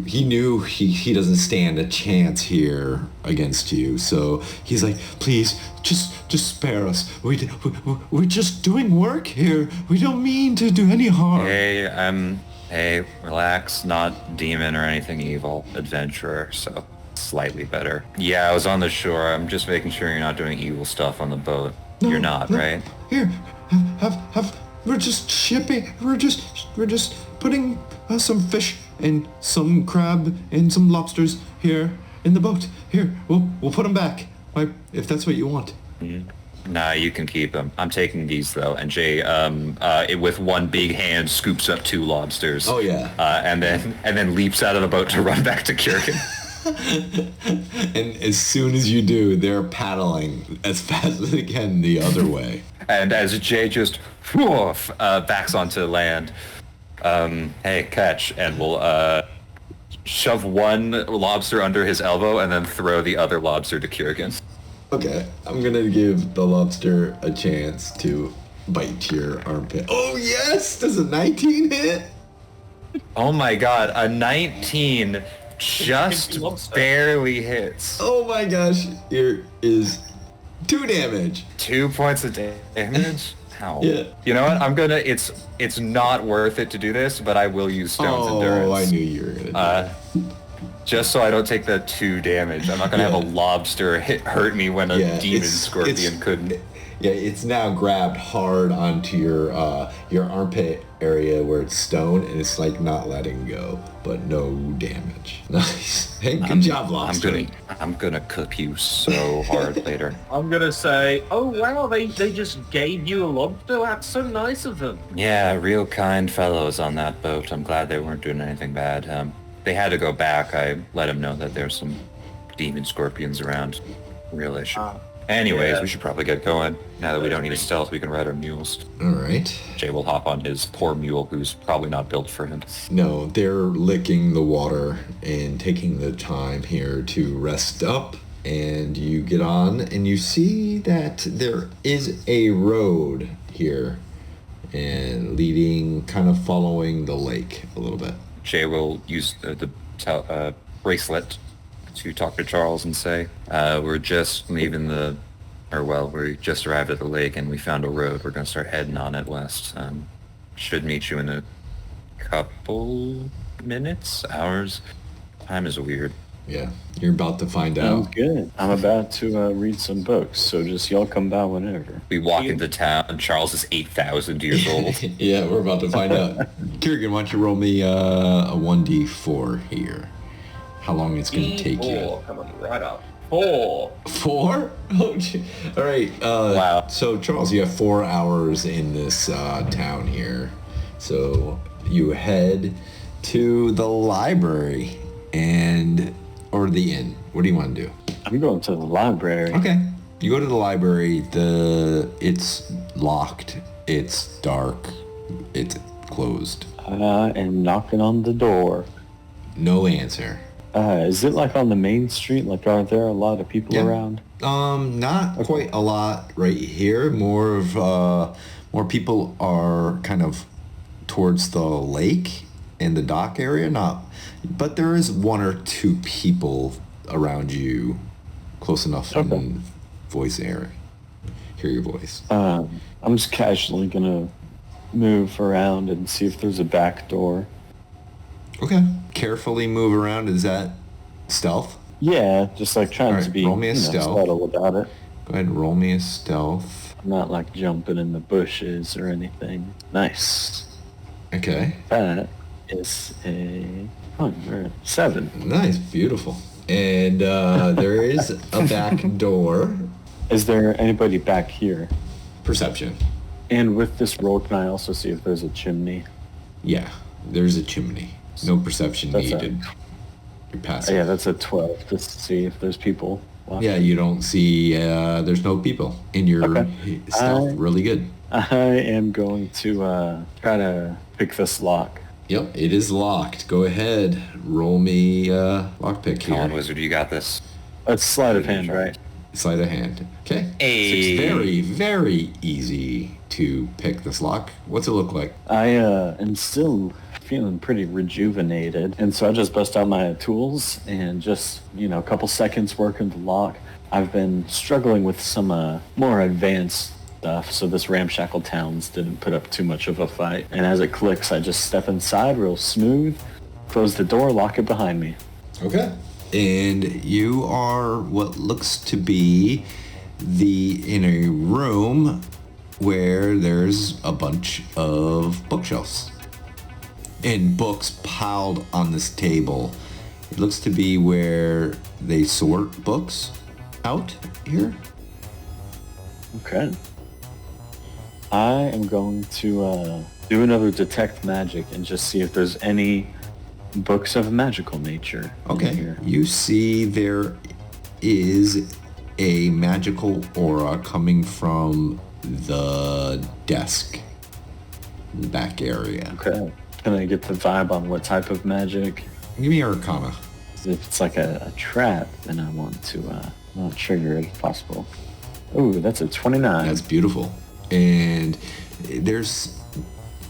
Speaker 1: He knew he doesn't stand a chance here against you, so he's like, please, just spare us. We're just doing work here. We don't mean to do any harm.
Speaker 3: Hey, relax. Not demon or anything evil. Adventurer, so slightly better. Yeah, I was on the shore. I'm just making sure you're not doing evil stuff on the boat.
Speaker 1: No,
Speaker 3: You're not,
Speaker 1: no.
Speaker 3: right?
Speaker 1: Here, we're just shipping. We're just putting some fish and some crab and some lobsters here in the boat. Here, we'll put them back. If that's what you want.
Speaker 3: Nah, you can keep them. I'm taking these though. And Jay, with one big hand, scoops up 2 lobsters.
Speaker 1: Oh yeah.
Speaker 3: And then leaps out of the boat to run back to Kirkin.
Speaker 1: And as soon as you do, they're paddling as fast as they can the other way.
Speaker 3: And as Jay just backs onto land, hey, catch, and we'll shove one lobster under his elbow and then throw the other lobster to Kirkin.
Speaker 1: Okay, I'm gonna give the lobster a chance to bite your armpit. Oh yes! Does a 19 hit?
Speaker 3: Oh my god, a 19 just barely hits.
Speaker 1: Oh my gosh, here is 2 damage.
Speaker 3: 2 points of damage? Ow.
Speaker 1: Yeah.
Speaker 3: You know what? It's not worth it to do this, but I will use Stone's Endurance.
Speaker 1: Oh, I knew you were gonna do that.
Speaker 3: Just so I don't take that 2 damage. I'm not gonna have a lobster hurt me when a demon scorpion couldn't.
Speaker 1: Yeah, it's now grabbed hard onto your armpit area where it's stone, and it's like not letting go, but no damage. Nice. Hey, good job, lobster.
Speaker 3: I'm gonna cook you so hard later.
Speaker 4: I'm gonna say, oh wow, they just gave you a lobster? That's so nice of them.
Speaker 3: Yeah, real kind fellows on that boat. I'm glad they weren't doing anything bad. They had to go back. I let them know that there's some demon scorpions around. Real issue. Anyways, we should probably get going. Now that we don't need a stealth, we can ride our mules.
Speaker 1: All right.
Speaker 3: Jay will hop on his poor mule, who's probably not built for him.
Speaker 1: No, they're licking the water and taking the time here to rest up. And you get on and you see that there is a road here and leading, kind of following the lake a little bit.
Speaker 3: Jay will use the bracelet to talk to Charles and say, we're just leaving we just arrived at the lake and we found a road. We're going to start heading on it west. Should meet you in a couple minutes, hours. Time is weird.
Speaker 1: Yeah, you're about to find
Speaker 2: Sounds
Speaker 1: out.
Speaker 2: good. I'm about to read some books, so just y'all come by whenever.
Speaker 3: We walk into town and Charles is 8,000 years old.
Speaker 1: Yeah, we're about to find out. Kerrigan, why don't you roll me a 1d4 here? How long it's going to take you.
Speaker 4: Coming right up. 4.
Speaker 1: 4? Oh, gee. All right.
Speaker 3: Wow.
Speaker 1: So, Charles, you have 4 hours in this town here. So, you head to the library or the inn. What do you want to do?
Speaker 2: I'm going to the library.
Speaker 1: Okay. You go to the library. It's locked. It's dark. It's closed.
Speaker 2: I am knocking on the door.
Speaker 1: No answer.
Speaker 2: Is it like on the main street? Like, are there a lot of people around?
Speaker 1: Not quite a lot right here. More people are kind of towards the lake and the dock area. But there is 1 or 2 people around you, close enough in hear your voice.
Speaker 2: I'm just casually gonna move around and see if there's a back door.
Speaker 1: Okay. Carefully move around. Is that stealth?
Speaker 2: Yeah, just like trying
Speaker 1: Alright,
Speaker 2: to be
Speaker 1: roll me a stealth.
Speaker 2: subtle about it.
Speaker 1: Go ahead and roll me a stealth.
Speaker 2: I'm not like jumping in the bushes or anything. Nice.
Speaker 1: Okay.
Speaker 2: That is a 7.
Speaker 1: Nice. Beautiful. And there is a back door.
Speaker 2: Is there anybody back here?
Speaker 1: Perception.
Speaker 2: And with this roll, can I also see if there's a chimney?
Speaker 1: Yeah, there's a chimney. No perception
Speaker 2: That's
Speaker 1: needed. You're passive.
Speaker 2: Yeah, that's a 12, just to see if there's people watching.
Speaker 1: Yeah, you don't see, there's no people. And your stealth really good.
Speaker 2: I am going to try to pick this lock.
Speaker 1: Yep, it is locked. Go ahead. Roll me lockpick
Speaker 3: Come on,
Speaker 1: here.
Speaker 3: wizard, you got this.
Speaker 2: It's sleight of hand, right?
Speaker 1: Sleight of hand. Okay.
Speaker 3: Hey.
Speaker 1: It's very, very easy to pick this lock. What's it look like?
Speaker 2: I am still feeling pretty rejuvenated, and so I just bust out my tools and just, a couple seconds working the lock. I've been struggling with some more advanced stuff, so this ramshackle towns didn't put up too much of a fight. And as it clicks, I just step inside real smooth, close the door, lock it behind me.
Speaker 1: Okay. And you are what looks to be in a room where there's a bunch of bookshelves and books piled on this table. It looks to be where they sort books out here.
Speaker 2: Okay. I am going to do another detect magic and just see if there's any books of magical nature in
Speaker 1: Okay.
Speaker 2: here.
Speaker 1: You see there is a magical aura coming from the desk in the back area.
Speaker 2: Okay. Can I get the vibe on what type of magic?
Speaker 1: Give me Arcana.
Speaker 2: If it's like a trap, then I want to not trigger it if possible. Ooh, that's a 29.
Speaker 1: That's beautiful. And there's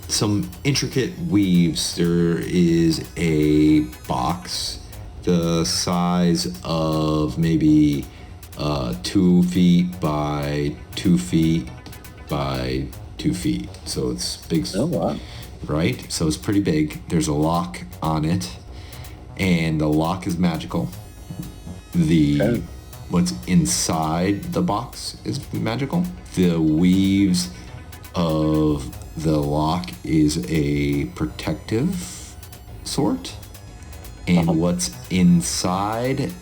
Speaker 1: some intricate weaves. There is a box the size of maybe 2 feet by 2 feet by 2 feet. So it's big.
Speaker 2: Oh, wow.
Speaker 1: Right? So it's pretty big. There's a lock on it, and the lock is magical.
Speaker 2: Okay.
Speaker 1: What's inside the box is magical. The weaves of the lock is a protective sort, and what's inside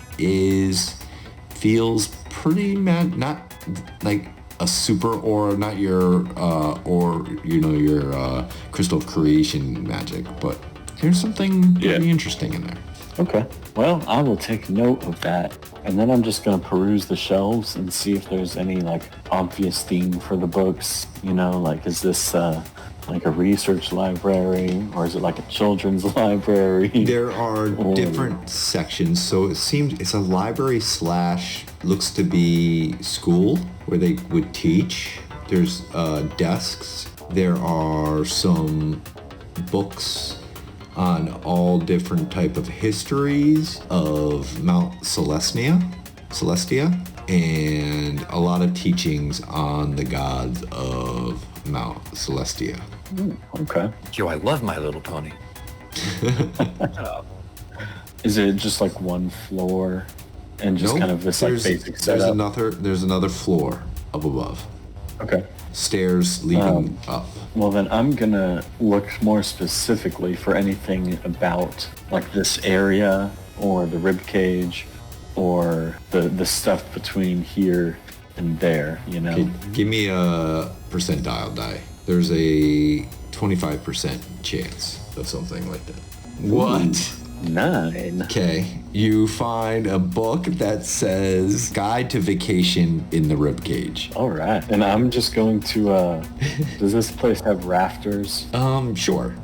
Speaker 1: feels pretty not like a super aura, not your your crystal creation magic, but there's something pretty interesting in there.
Speaker 2: Okay. Well, I will take note of that. And then I'm just going to peruse the shelves and see if there's any, obvious theme for the books. Is this, like a research library, or is it like a children's library?
Speaker 1: There are different sections, so it seems it's a library / looks to be school where they would teach. There's desks. There are some books on all different type of histories of Mount Celestia, and a lot of teachings on the gods of Mount Celestia.
Speaker 2: Okay.
Speaker 3: Yo, I love My Little Pony.
Speaker 2: Is it just like one floor and just
Speaker 1: Nope,
Speaker 2: kind of this basic setup?
Speaker 1: There's another floor up above.
Speaker 2: Okay.
Speaker 1: Stairs leading up.
Speaker 2: Well, then I'm going to look more specifically for anything about this area or the rib cage or the stuff between here and there,
Speaker 1: Okay, give me a percentile die. There's a 25% chance of something like that. What?
Speaker 2: 9.
Speaker 1: Okay, you find a book that says Guide to Vacation in the Ribcage.
Speaker 2: All right. And I'm just going to, does this place have rafters?
Speaker 1: Sure.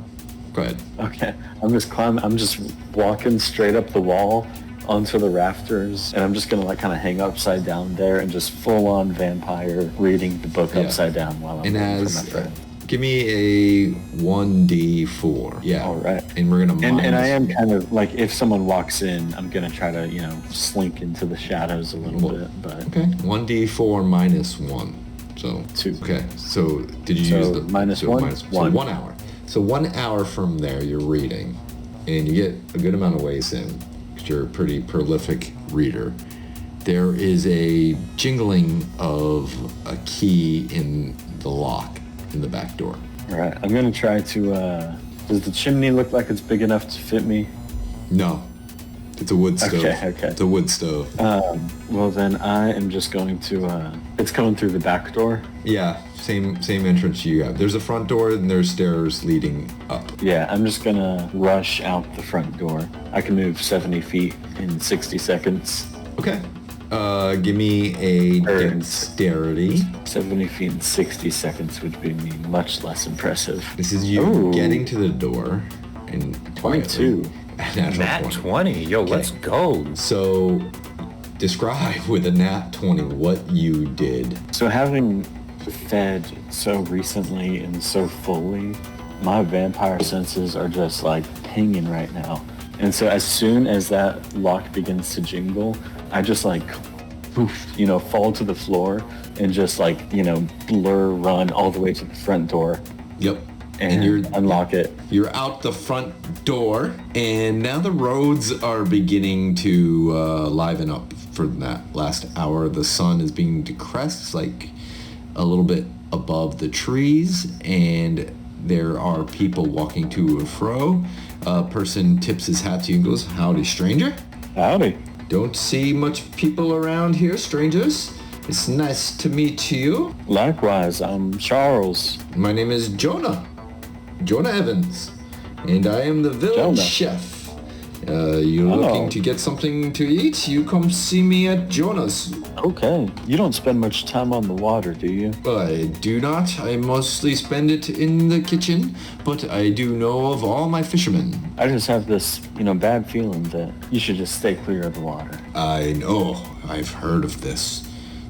Speaker 1: Go ahead.
Speaker 2: Okay. I'm just walking straight up the wall onto the rafters, and I'm just going to kind of hang upside down there and just full on vampire reading the book upside down while I'm
Speaker 1: And
Speaker 2: waiting for my
Speaker 1: as
Speaker 2: friend.
Speaker 1: give me a 1d4. Yeah.
Speaker 2: All right.
Speaker 1: And we're gonna
Speaker 2: And I
Speaker 1: minus-
Speaker 2: am kind of if someone walks in, I'm gonna try to slink into the shadows a little bit. But
Speaker 1: Okay. 1d4 minus 1. So
Speaker 2: 2.
Speaker 1: Okay. So did you
Speaker 2: So
Speaker 1: use the
Speaker 2: minus
Speaker 1: so
Speaker 2: 1?
Speaker 1: minus- so
Speaker 2: 1.
Speaker 1: 1 hour. So 1 hour from there, you're reading, and you get a good amount of ways in because you're a pretty prolific reader. There is a jingling of a key in the lock in the back door.
Speaker 2: All right. I'm gonna try to. Does the chimney look like it's big enough to fit me?
Speaker 1: No, It's a wood stove.
Speaker 2: Okay.
Speaker 1: It's a wood stove.
Speaker 2: Well, then I am just going to, it's going through the back door.
Speaker 1: Yeah, same entrance you have. There's a front door and there's stairs leading up.
Speaker 2: Yeah, I'm just gonna rush out the front door. I can move 70 feet in 60 seconds.
Speaker 1: Okay. Give me a dexterity.
Speaker 2: 70 feet in 60 seconds would be much less impressive.
Speaker 1: This is you getting to the door and
Speaker 2: 22.
Speaker 3: Nat 20. Yo, let's go.
Speaker 1: So, describe with a nat 20 what you did.
Speaker 2: So having fed so recently and so fully, my vampire senses are just like pinging right now. And so as soon as that lock begins to jingle, I just like, poof, fall to the floor and just like, blur run all the way to the front door.
Speaker 1: Yep.
Speaker 2: And you're unlock it.
Speaker 1: You're out the front door, and now the roads are beginning to liven up for that last hour. The sun is beginning to crest, like a little bit above the trees, and there are people walking to and fro. A person tips his hat to you and goes, "Howdy, stranger."
Speaker 2: Howdy.
Speaker 1: Don't see much people around here, strangers. It's nice to meet you.
Speaker 2: Likewise, I'm Charles.
Speaker 1: My name is Jonah Evans, and I am the village chef. You're looking to get something to eat? You come see me at Jonah's.
Speaker 2: Okay. You don't spend much time on the water, do you?
Speaker 1: I do not. I mostly spend it in the kitchen, but I do know of all my fishermen.
Speaker 2: I just have this, bad feeling that you should just stay clear of the water.
Speaker 1: I know. I've heard of this.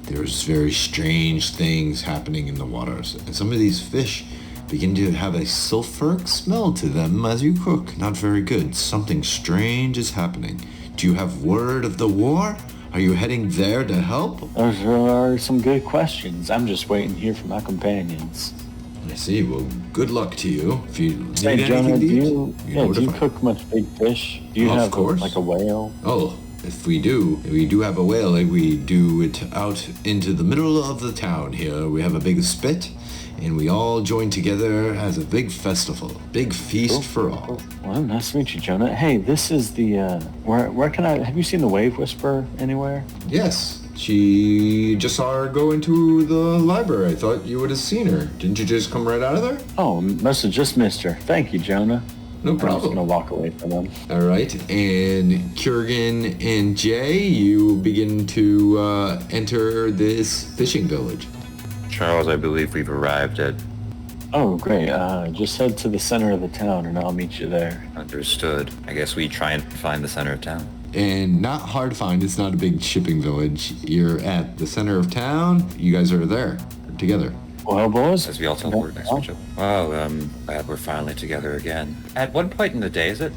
Speaker 1: There's very strange things happening in the waters, and some of these fish begin to have a sulfuric smell to them as you cook. Not very good. Something strange is happening. Do you have word of the war? Are you heading there to help?
Speaker 2: Those are some good questions. I'm just waiting here for my companions.
Speaker 1: I see. Well, good luck to you. If you need
Speaker 2: Hey,
Speaker 1: anything
Speaker 2: Jonah,
Speaker 1: to
Speaker 2: do
Speaker 1: eat,
Speaker 2: do you cook much big fish? Do you have
Speaker 1: of course.
Speaker 2: like a whale?
Speaker 1: Oh, if we do have a whale. We do it out into the middle of the town here. We have a big spit, and we all join together as a big festival, big feast for all.
Speaker 2: Well, nice to meet you, Jonah. Hey, this is the, where can I, have you seen the Wave Whisperer anywhere?
Speaker 1: Yes, she just saw her go into the library. I thought you would have seen her. Didn't you just come right out of there?
Speaker 2: Oh, must have just missed her. Thank you, Jonah.
Speaker 1: No
Speaker 2: I'm just
Speaker 1: problem.
Speaker 2: gonna walk away from them.
Speaker 1: All right, and Kurgan and Jay, you begin to enter this fishing village.
Speaker 3: Charles, I believe we've arrived at.
Speaker 2: Oh, great. Just head to the center of the town and I'll meet you there.
Speaker 3: Understood. I guess we try and find the center of town.
Speaker 1: And not hard to find. It's not a big shipping village. You're at the center of town. You guys are there together.
Speaker 2: Well, boys.
Speaker 3: As we all teleport next to each other. Wow, glad we're finally together again. At what point in the day is it?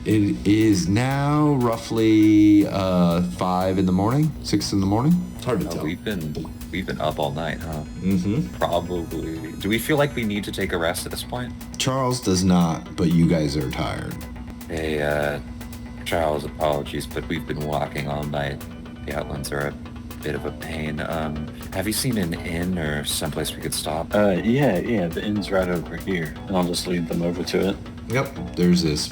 Speaker 1: It is now roughly 5 in the morning, 6 in the morning. It's hard to tell.
Speaker 3: We've been up all night, huh?
Speaker 1: Mm-hmm.
Speaker 3: Probably. Do we feel like we need to take a rest at this point?
Speaker 1: Charles does not, but you guys are tired.
Speaker 3: Hey, Charles, apologies, but we've been walking all night. The Outlands are a bit of a pain. Have you seen an inn or someplace we could stop?
Speaker 2: Yeah, the inn's right over here. And I'll just lead them over to it.
Speaker 1: Yep, there's this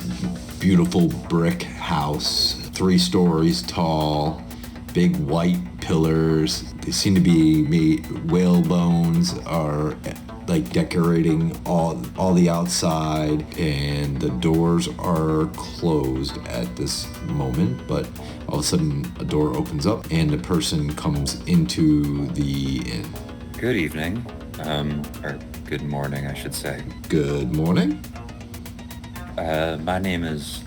Speaker 1: beautiful brick house, 3 stories tall, big white pillars. They seem to be made, whale bones are like decorating all the outside, and the doors are closed at this moment, but all of a sudden a door opens up and a person comes into the inn.
Speaker 3: Good evening. Or good morning, I should say.
Speaker 1: Good morning.
Speaker 3: My name is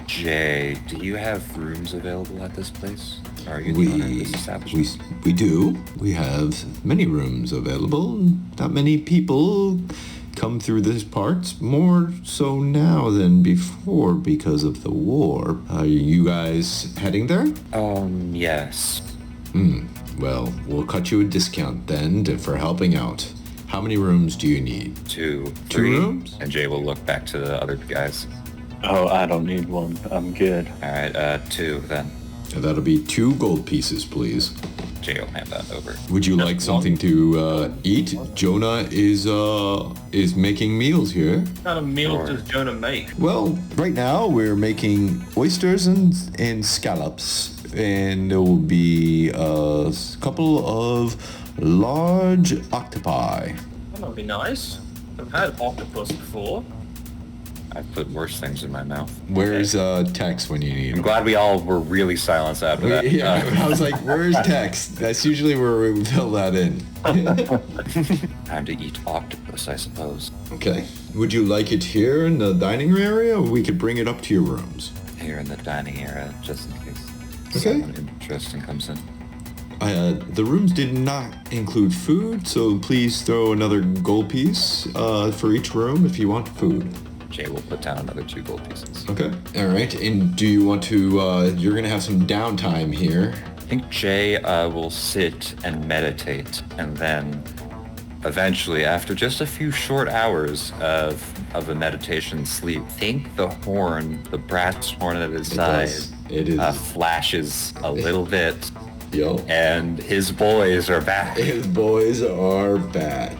Speaker 3: Jay. Do you have rooms available at this place? Are you the owner of this establishment?
Speaker 1: We do. We have many rooms available. Not many people come through these parts, more so now than before because of the war. Are you guys heading there?
Speaker 3: Yes.
Speaker 1: Well, we'll cut you a discount then for helping out. How many rooms do you need?
Speaker 3: 2,
Speaker 1: 2
Speaker 3: 3.
Speaker 1: rooms?
Speaker 3: And Jay will look back to the other guys.
Speaker 2: Oh, I don't need one. I'm good.
Speaker 3: All right, 2 then.
Speaker 1: And that'll be 2 gold pieces, please.
Speaker 3: Jay will hand that over.
Speaker 1: Would you like something to eat? Jonah is making meals here.
Speaker 4: What kind of meal does Jonah make?
Speaker 1: Well, right now we're making oysters and scallops, and there will be a couple of large octopi.
Speaker 4: That would be nice. I've had octopus before.
Speaker 3: I've put worse things in my mouth.
Speaker 1: Where's Tex when you need
Speaker 3: I'm
Speaker 1: him?
Speaker 3: glad we all were really silenced after that.
Speaker 1: Yeah, I was like, where's Tex? That's usually where we fill that in.
Speaker 3: Time to eat octopus, I suppose.
Speaker 1: Okay. Would you like it here in the dining room area, or we could bring it up to your rooms?
Speaker 3: Here in the dining area, just in case
Speaker 1: Okay.
Speaker 3: someone interesting comes in.
Speaker 1: The rooms did not include food, so please throw another gold piece for each room if you want food.
Speaker 3: Jay will put down another 2 gold pieces.
Speaker 1: Okay. All right. And do you want to, you're going to have some downtime here.
Speaker 3: I think Jay will sit and meditate, and then eventually, after just a few short hours of a meditation sleep, think the horn, the brass horn at his side,
Speaker 1: It is.
Speaker 3: flashes a little bit,
Speaker 1: Yo.
Speaker 3: and his boys are back.
Speaker 1: His boys are back.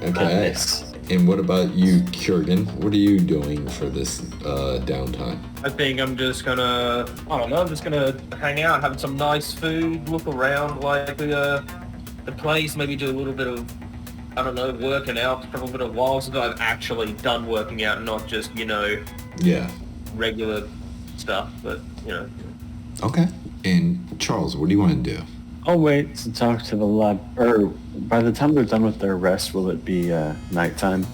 Speaker 1: Okay.
Speaker 4: Nice.
Speaker 1: And what about you, Kurgan? What are you doing for this downtime?
Speaker 4: I think I'm just gonna, I'm just gonna hang out, have some nice food, look around like the place, maybe do a little bit of, working out. It's been a while since I've actually done working out, not just,
Speaker 1: Yeah.
Speaker 4: regular stuff, but,
Speaker 1: Okay. And Charles, what do you want to do?
Speaker 2: I'll wait to talk to the lab. Or by the time they're done with their rest, will it be nighttime?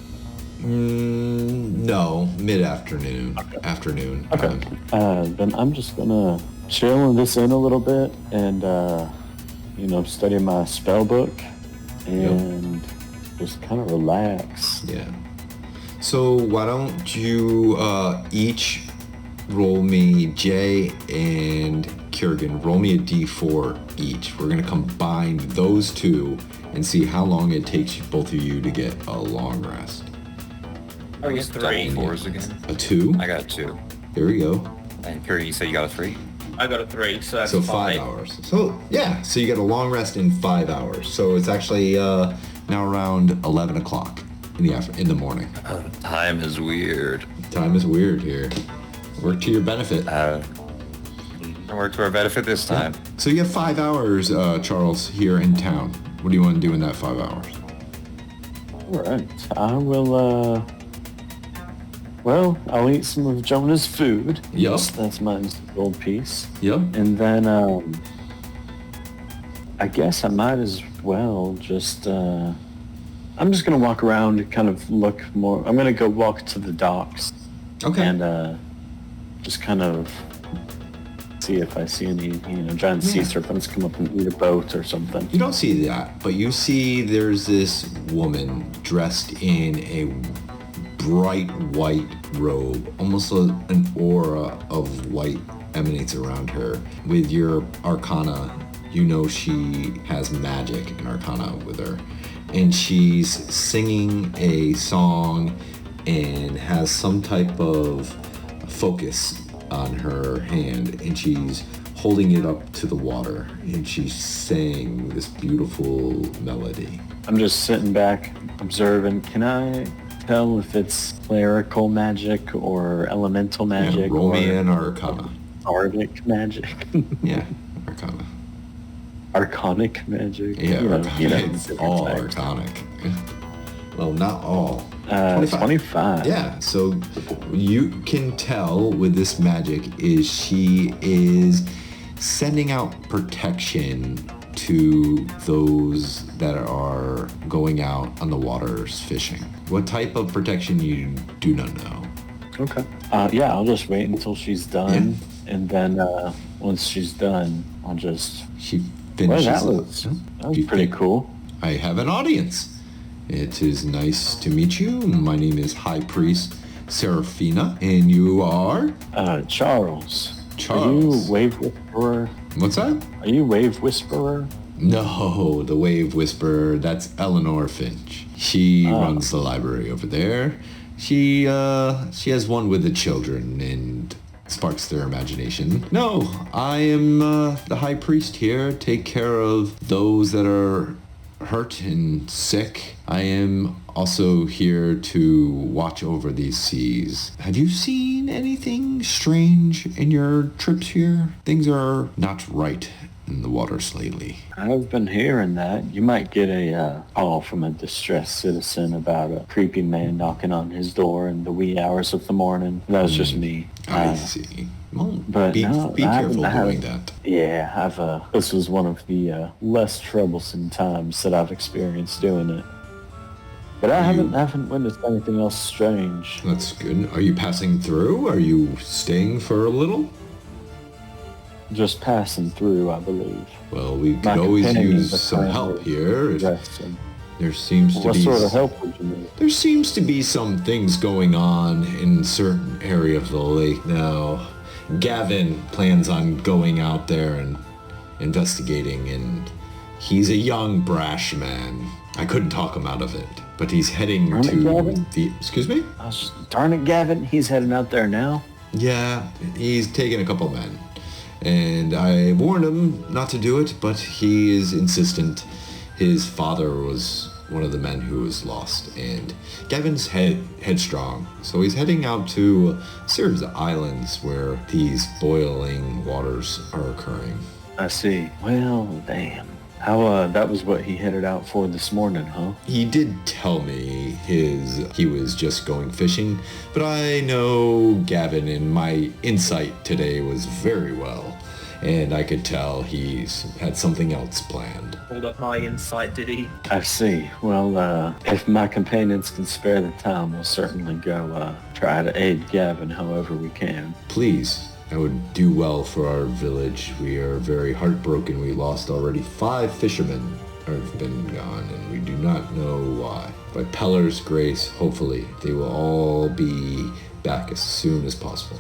Speaker 1: No, mid-afternoon.
Speaker 2: Okay.
Speaker 1: Afternoon.
Speaker 2: Okay. Then I'm just gonna chill this in a little bit and study my spell book and just kind of relax.
Speaker 1: Yeah. So why don't you each roll me, Jay and Kurgan, roll me a d4 each. We're going to combine those 2 and see how long it takes both of you to get a long rest.
Speaker 4: I guess 3.
Speaker 3: Double 4s again.
Speaker 1: A 2?
Speaker 3: I got 2.
Speaker 1: Here we go.
Speaker 3: And Curry, you said you got a 3?
Speaker 4: I got a 3, so that's
Speaker 1: So 5 hours. So yeah, so you get a long rest in 5 hours. So it's actually now around 11 o'clock in the morning.
Speaker 3: Time is weird.
Speaker 1: Time is weird here. Work to your benefit.
Speaker 3: Work to our benefit this time.
Speaker 1: So you get 5 hours, Charles, here in town. What do you want to do in that 5 hours?
Speaker 2: All right. I will. I'll eat some of Jonah's food.
Speaker 1: Yup.
Speaker 2: Yes, that's my gold piece.
Speaker 1: Yep.
Speaker 2: And then I guess I might as well just. I'm just gonna walk around and kind of look more. I'm gonna go walk to the docks.
Speaker 1: Okay.
Speaker 2: And just kind of see if I see any, giant sea serpents come up and eat a boat or something.
Speaker 1: You don't see that, but you see there's this woman dressed in a bright white robe. Almost an aura of white emanates around her. With your arcana, you know she has magic and arcana with her. And she's singing a song and has some type of focus on her hand, and she's holding it up to the water, and she's saying this beautiful melody.
Speaker 2: I'm just sitting back, observing. Can I tell if it's clerical magic or elemental magic?
Speaker 1: Yeah, roll
Speaker 2: or
Speaker 1: me an arcana.
Speaker 2: Arcanic magic?
Speaker 1: Yeah, arcana.
Speaker 2: Arcanic magic?
Speaker 1: Yeah, arcana. It's
Speaker 2: different
Speaker 1: all
Speaker 2: types.
Speaker 1: arcanic. Well, not all.
Speaker 2: 25.
Speaker 1: Yeah, so you can tell with this magic is she is sending out protection to those that are going out on the waters fishing. What type of protection you do not know.
Speaker 2: Okay. Yeah, I'll just wait until she's done, and then once she's done, I'll just.
Speaker 1: She
Speaker 2: Well,
Speaker 1: finishes.
Speaker 2: that was pretty cool.
Speaker 1: I have an audience. It is nice to meet you. My name is High Priest Seraphina, and you are?
Speaker 2: Charles.
Speaker 1: Charles.
Speaker 2: Are you Wave Whisperer?
Speaker 1: What's that?
Speaker 2: Are you Wave Whisperer?
Speaker 1: No, the Wave Whisperer, that's Eleanor Finch. She runs the library over there. She has one with the children, and sparks their imagination. No, I am the high priest here. Take care of those that are hurt and sick. I am also here to watch over these seas. Have you seen anything strange in your trips here? Things are not right in the waters lately.
Speaker 2: I've been hearing that. You might get a call from a distressed citizen about a creepy man knocking on his door in the wee hours of the morning. That was just me.
Speaker 1: I see. Well,
Speaker 2: but
Speaker 1: be
Speaker 2: no,
Speaker 1: careful
Speaker 2: I
Speaker 1: doing that.
Speaker 2: Yeah, this was one of the less troublesome times that I've experienced doing it. But I haven't witnessed anything else strange.
Speaker 1: That's good. Are you passing through? Are you staying for a little?
Speaker 2: Just passing through, I believe.
Speaker 1: Well, we could
Speaker 2: My
Speaker 1: always
Speaker 2: companions
Speaker 1: use
Speaker 2: are
Speaker 1: some help
Speaker 2: kindly
Speaker 1: here.
Speaker 2: resting.
Speaker 1: There seems to
Speaker 2: What
Speaker 1: be
Speaker 2: sort of help would you need?
Speaker 1: There seems to be some things going on in certain area of the lake now. Gavin plans on going out there and investigating, and he's a young, brash man. I couldn't talk him out of it, but he's heading
Speaker 2: Darn it,
Speaker 1: to
Speaker 2: Gavin.
Speaker 1: the... Excuse me?
Speaker 2: Darn it, Gavin, he's heading out there now.
Speaker 1: Yeah, he's taking a couple men. And I warned him not to do it, but he is insistent. His father was one of the men who was lost, and Gavin's headstrong, so he's heading out to a series of islands where these boiling waters are occurring.
Speaker 2: I see. Well, damn. How, that was what he headed out for this morning, huh?
Speaker 1: He did tell me he was just going fishing, but I know Gavin, and my insight today was very well, and I could tell he's had something else planned.
Speaker 4: Hold up my insight, did he?
Speaker 2: I see. Well, if my companions can spare the time, we'll certainly go, try to aid Gavin however we can.
Speaker 1: Please. I would do well for our village. We are very heartbroken. We lost already 5 fishermen have been gone, and we do not know why. By Peller's grace, hopefully, they will all be back as soon as possible.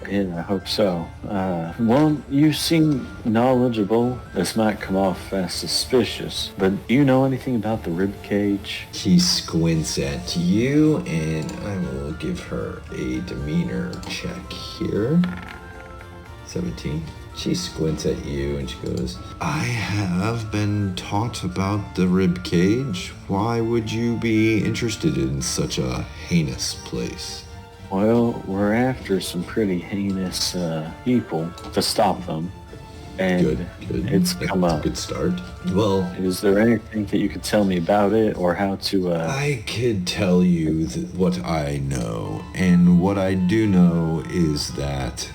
Speaker 2: Yeah, I hope so. Well, you seem knowledgeable. This might come off as suspicious, but do you know anything about the rib cage?
Speaker 1: She squints at you, and I will give her a demeanor check here. 17. She squints at you and she goes, I have been taught about the rib cage. Why would you be interested in such a heinous place?
Speaker 2: Well, we're after some pretty heinous people to stop them. And
Speaker 1: Good.
Speaker 2: it's
Speaker 1: That's
Speaker 2: come
Speaker 1: a
Speaker 2: up.
Speaker 1: good start. Well,
Speaker 2: Is there anything that you could tell me about it or how to...
Speaker 1: I could tell you what I know. And what I do know is that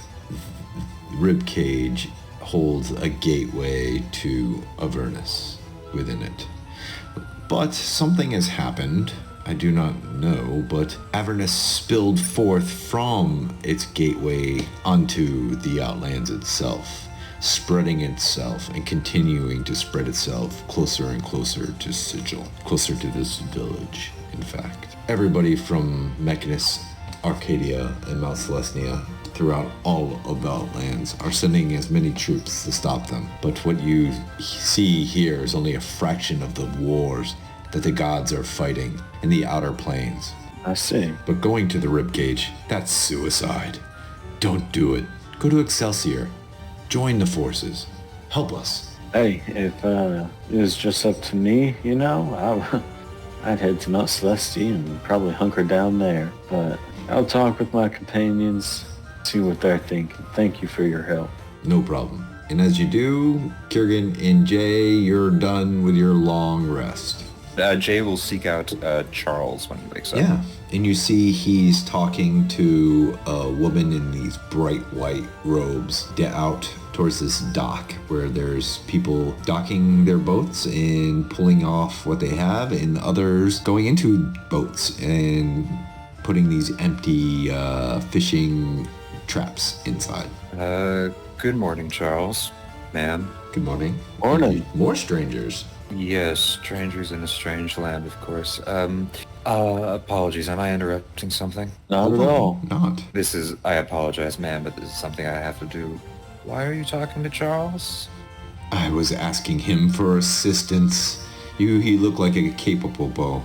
Speaker 1: Ribcage holds a gateway to Avernus within it. But something has happened. I do not know, but Avernus spilled forth from its gateway onto the Outlands itself, spreading itself and continuing to spread itself closer and closer to Sigil, closer to this village, in fact. Everybody from Mechanus, Arcadia, and Mount Celestia throughout all of the Outlands are sending as many troops to stop them. But what you see here is only a fraction of the wars that the gods are fighting in the outer planes.
Speaker 2: I see.
Speaker 1: But going to the ribcage, that's suicide. Don't do it. Go to Excelsior. Join the forces. Help us.
Speaker 2: Hey, if it was just up to me, I'd head to Mount Celestia and probably hunker down there. But I'll talk with my companions, see what they're thinking. Thank you for your help.
Speaker 1: No problem. And as you do, Kiergan and Jay, you're done with your long rest.
Speaker 3: Jay will seek out Charles when he wakes up.
Speaker 1: Yeah. And you see he's talking to a woman in these bright white robes out towards this dock where there's people docking their boats and pulling off what they have, and others going into boats and putting these empty fishing traps inside.
Speaker 3: Good morning, Charles. Ma'am.
Speaker 1: Good morning.
Speaker 2: Morning.
Speaker 1: More strangers.
Speaker 3: Yes, strangers in a strange land, of course. Apologies, am I interrupting something?
Speaker 2: Not at all.
Speaker 1: Not.
Speaker 3: I apologize, ma'am, but this is something I have to do. Why are you talking to Charles?
Speaker 1: I was asking him for assistance. He looked like a capable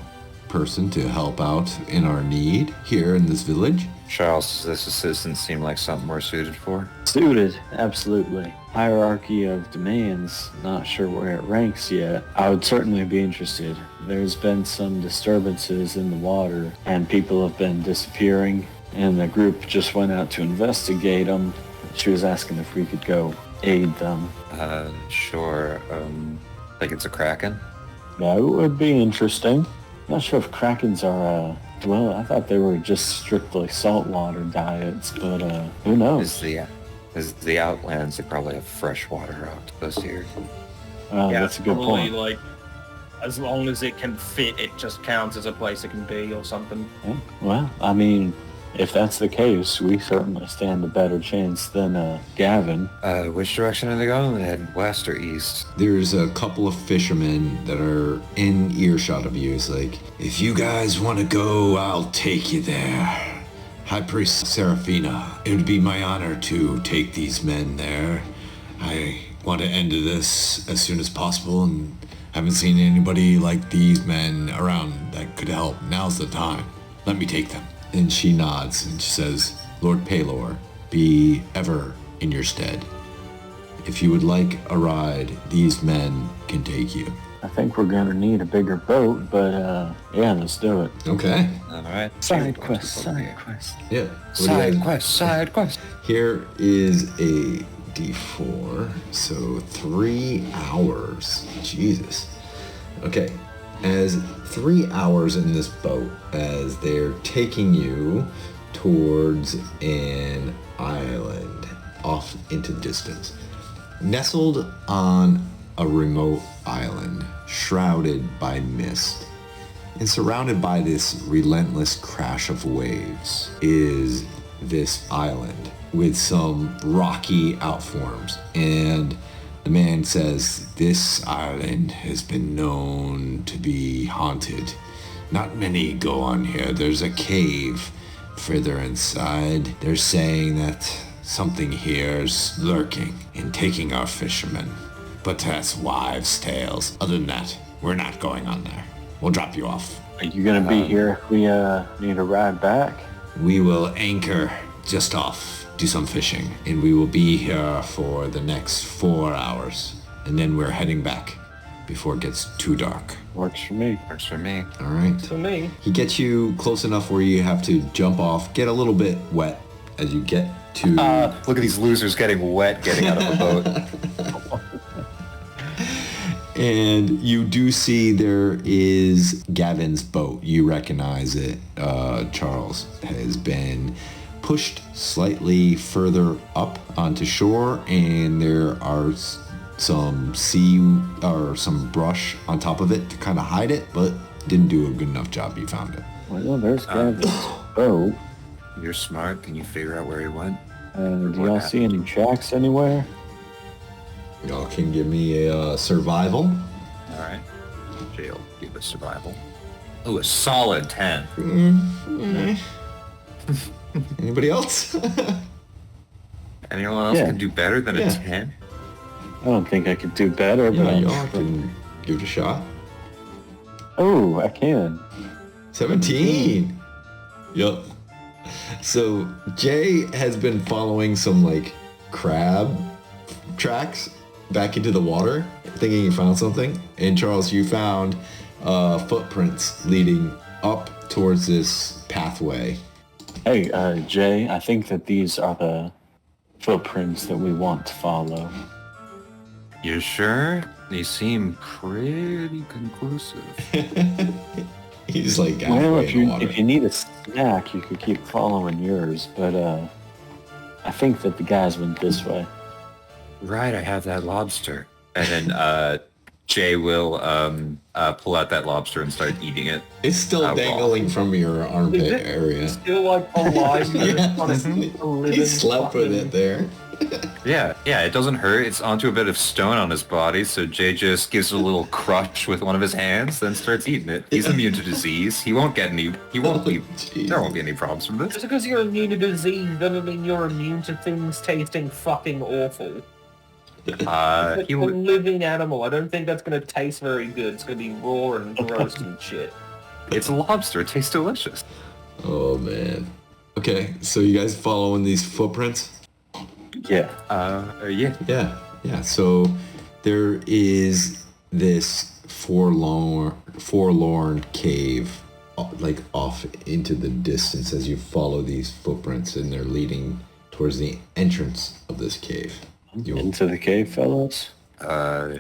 Speaker 1: person to help out in our need here in this village.
Speaker 3: Charles, does this assistant seem like something we're suited for?
Speaker 2: Suited, absolutely. Hierarchy of demands, not sure where it ranks yet. I would certainly be interested. There's been some disturbances in the water, and people have been disappearing, and the group just went out to investigate them. She was asking if we could go aid them.
Speaker 3: Sure. Think it's a kraken?
Speaker 2: That would be interesting. Not sure if krakens are, well, I thought they were just strictly saltwater diets, but who knows?
Speaker 3: Is the Outlands, they probably have freshwater octopus here.
Speaker 2: That's a good
Speaker 4: probably,
Speaker 2: point.
Speaker 4: like, as long as it can fit, it just counts as a place it can be or something.
Speaker 2: Yeah, well, I mean, if that's the case, we certainly stand a better chance than Gavin.
Speaker 3: Which direction are they going? They heading west or east?
Speaker 1: There's a couple of fishermen that are in earshot of you. It's like, if you guys want to go, I'll take you there. High Priest Seraphina, it would be my honor to take these men there. I want to end this as soon as possible and haven't seen anybody like these men around that could help. Now's the time. Let me take them. And she nods and she says, Lord Palor, be ever in your stead. If you would like a ride, these men can take you.
Speaker 2: I think we're gonna need a bigger boat, but yeah, let's do it.
Speaker 1: Okay.
Speaker 3: All right.
Speaker 2: Side quest.
Speaker 1: Yeah.
Speaker 3: Side quest.
Speaker 1: Here is a D4. So 3 hours. Jesus. Okay. As 3 hours in this boat, as they're taking you towards an island off into the distance. Nestled on a remote island, shrouded by mist, and surrounded by this relentless crash of waves, is this island with some rocky outforms. And the man says, this island has been known to be haunted. Not many go on here. There's a cave further inside. They're saying that something here is lurking and taking our fishermen. But that's wives' tales. Other than that, we're not going on there. We'll drop you off.
Speaker 2: Are you gonna be here if we need a ride back?
Speaker 1: We will anchor just off, do some fishing, and we will be here for the next 4 hours. And then we're heading back before it gets too dark.
Speaker 2: Works for me.
Speaker 3: Works for me.
Speaker 1: All right.
Speaker 4: For me.
Speaker 1: He gets you close enough where you have to jump off, get a little bit wet as you get to...
Speaker 3: Look at these losers getting wet getting out of the boat.
Speaker 1: And you do see there is Gavin's boat. You recognize it. Charles has been pushed slightly further up onto shore, and there are some some brush on top of it to kind of hide it, but didn't do a good enough job. You found it.
Speaker 2: Well, there's Gavin's boat.
Speaker 3: You're smart. Can you figure out where he went?
Speaker 2: Do y'all see any tracks anywhere?
Speaker 1: Y'all can give me a survival.
Speaker 3: All right. Jail. Give us survival. Oh, a solid 10.
Speaker 1: Anybody else?
Speaker 3: Anyone else
Speaker 2: Yeah.
Speaker 3: can do better than a 10?
Speaker 2: I don't think I could do better, but
Speaker 1: Y'all can give it a shot.
Speaker 2: Oh, I can.
Speaker 1: 17. Yup. So Jay has been following some like crab tracks back into the water, thinking he found something. And Charles, you found footprints leading up towards this pathway.
Speaker 2: Hey, Jay, I think that these are the footprints that we want to follow.
Speaker 3: You sure? They seem pretty conclusive.
Speaker 1: He's like
Speaker 2: Well,
Speaker 1: halfway in the water.
Speaker 2: if you need a snack, you could keep following yours, but I think that the guys went this way.
Speaker 3: Right, I have that lobster. And then Jay will pull out that lobster and start eating it.
Speaker 1: It's still dangling from your armpit area.
Speaker 4: Still like alive.
Speaker 1: Yeah.
Speaker 4: Honestly,
Speaker 1: He slept with it there.
Speaker 3: Yeah, it doesn't hurt. It's onto a bit of stone on his body, so Jay just gives it a little crush with one of his hands, then starts eating it. He's immune to disease. He won't get any. He won't be. There won't be any problems from this.
Speaker 4: Just because you're immune to disease doesn't mean you're immune to things tasting fucking awful. It's
Speaker 3: He
Speaker 4: a
Speaker 3: would.
Speaker 4: living animal. I don't think that's going to taste very good. It's going to be raw and gross and shit.
Speaker 3: It's a lobster. It tastes delicious.
Speaker 1: Oh man. Okay, so you guys following these footprints?
Speaker 2: Yeah.
Speaker 3: Yeah.
Speaker 1: Yeah. So there is this forlorn cave, like off into the distance as you follow these footprints, and they're leading towards the entrance of this cave.
Speaker 2: Into the cave, fellas.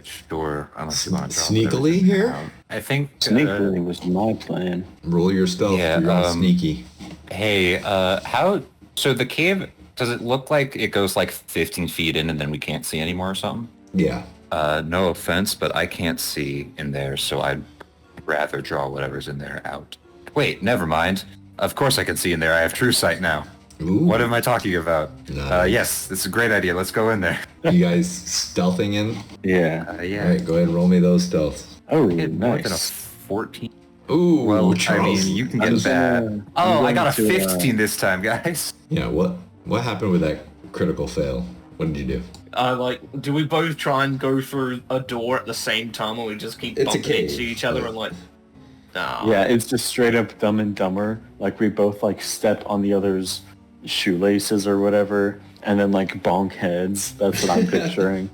Speaker 3: Sure. Unless you want to
Speaker 1: Sneakily here?
Speaker 3: I think
Speaker 2: Sneakily was my plan.
Speaker 1: Roll your stealth.
Speaker 3: Yeah,
Speaker 1: You're on sneaky.
Speaker 3: Hey, how? So the cave, does it look like it goes like 15 feet in and then we can't see anymore or something?
Speaker 1: Yeah.
Speaker 3: No offense, but I can't see in there, so I'd rather draw whatever's in there out. Wait, never mind. Of course I can see in there. I have true sight now.
Speaker 1: Ooh.
Speaker 3: What am I talking about?
Speaker 1: Nice.
Speaker 3: Yes, this is a great idea. Let's go in there.
Speaker 1: You guys stealthing in?
Speaker 2: Yeah.
Speaker 3: Yeah.
Speaker 1: All right, go ahead and roll me those stealths.
Speaker 2: Oh,
Speaker 3: I had more than a
Speaker 2: nice.
Speaker 3: 14.
Speaker 1: Ooh,
Speaker 3: Well,
Speaker 1: Charles.
Speaker 3: I mean, you can
Speaker 2: I'm
Speaker 3: get that.
Speaker 2: gonna-
Speaker 3: Oh,
Speaker 2: I'm
Speaker 3: I got a
Speaker 2: going to,
Speaker 3: 15 this time, guys.
Speaker 1: Yeah, what happened with that critical fail? What did you do?
Speaker 4: Do we both try and go through a door at the same time, or we just keep
Speaker 1: It's a
Speaker 4: bumping
Speaker 1: cave,
Speaker 4: into each other
Speaker 1: but-
Speaker 4: and like, nah.
Speaker 2: Yeah, it's just straight up Dumb and Dumber. Like we both like step on the other's shoelaces or whatever, and then like bonk heads. That's what I'm picturing.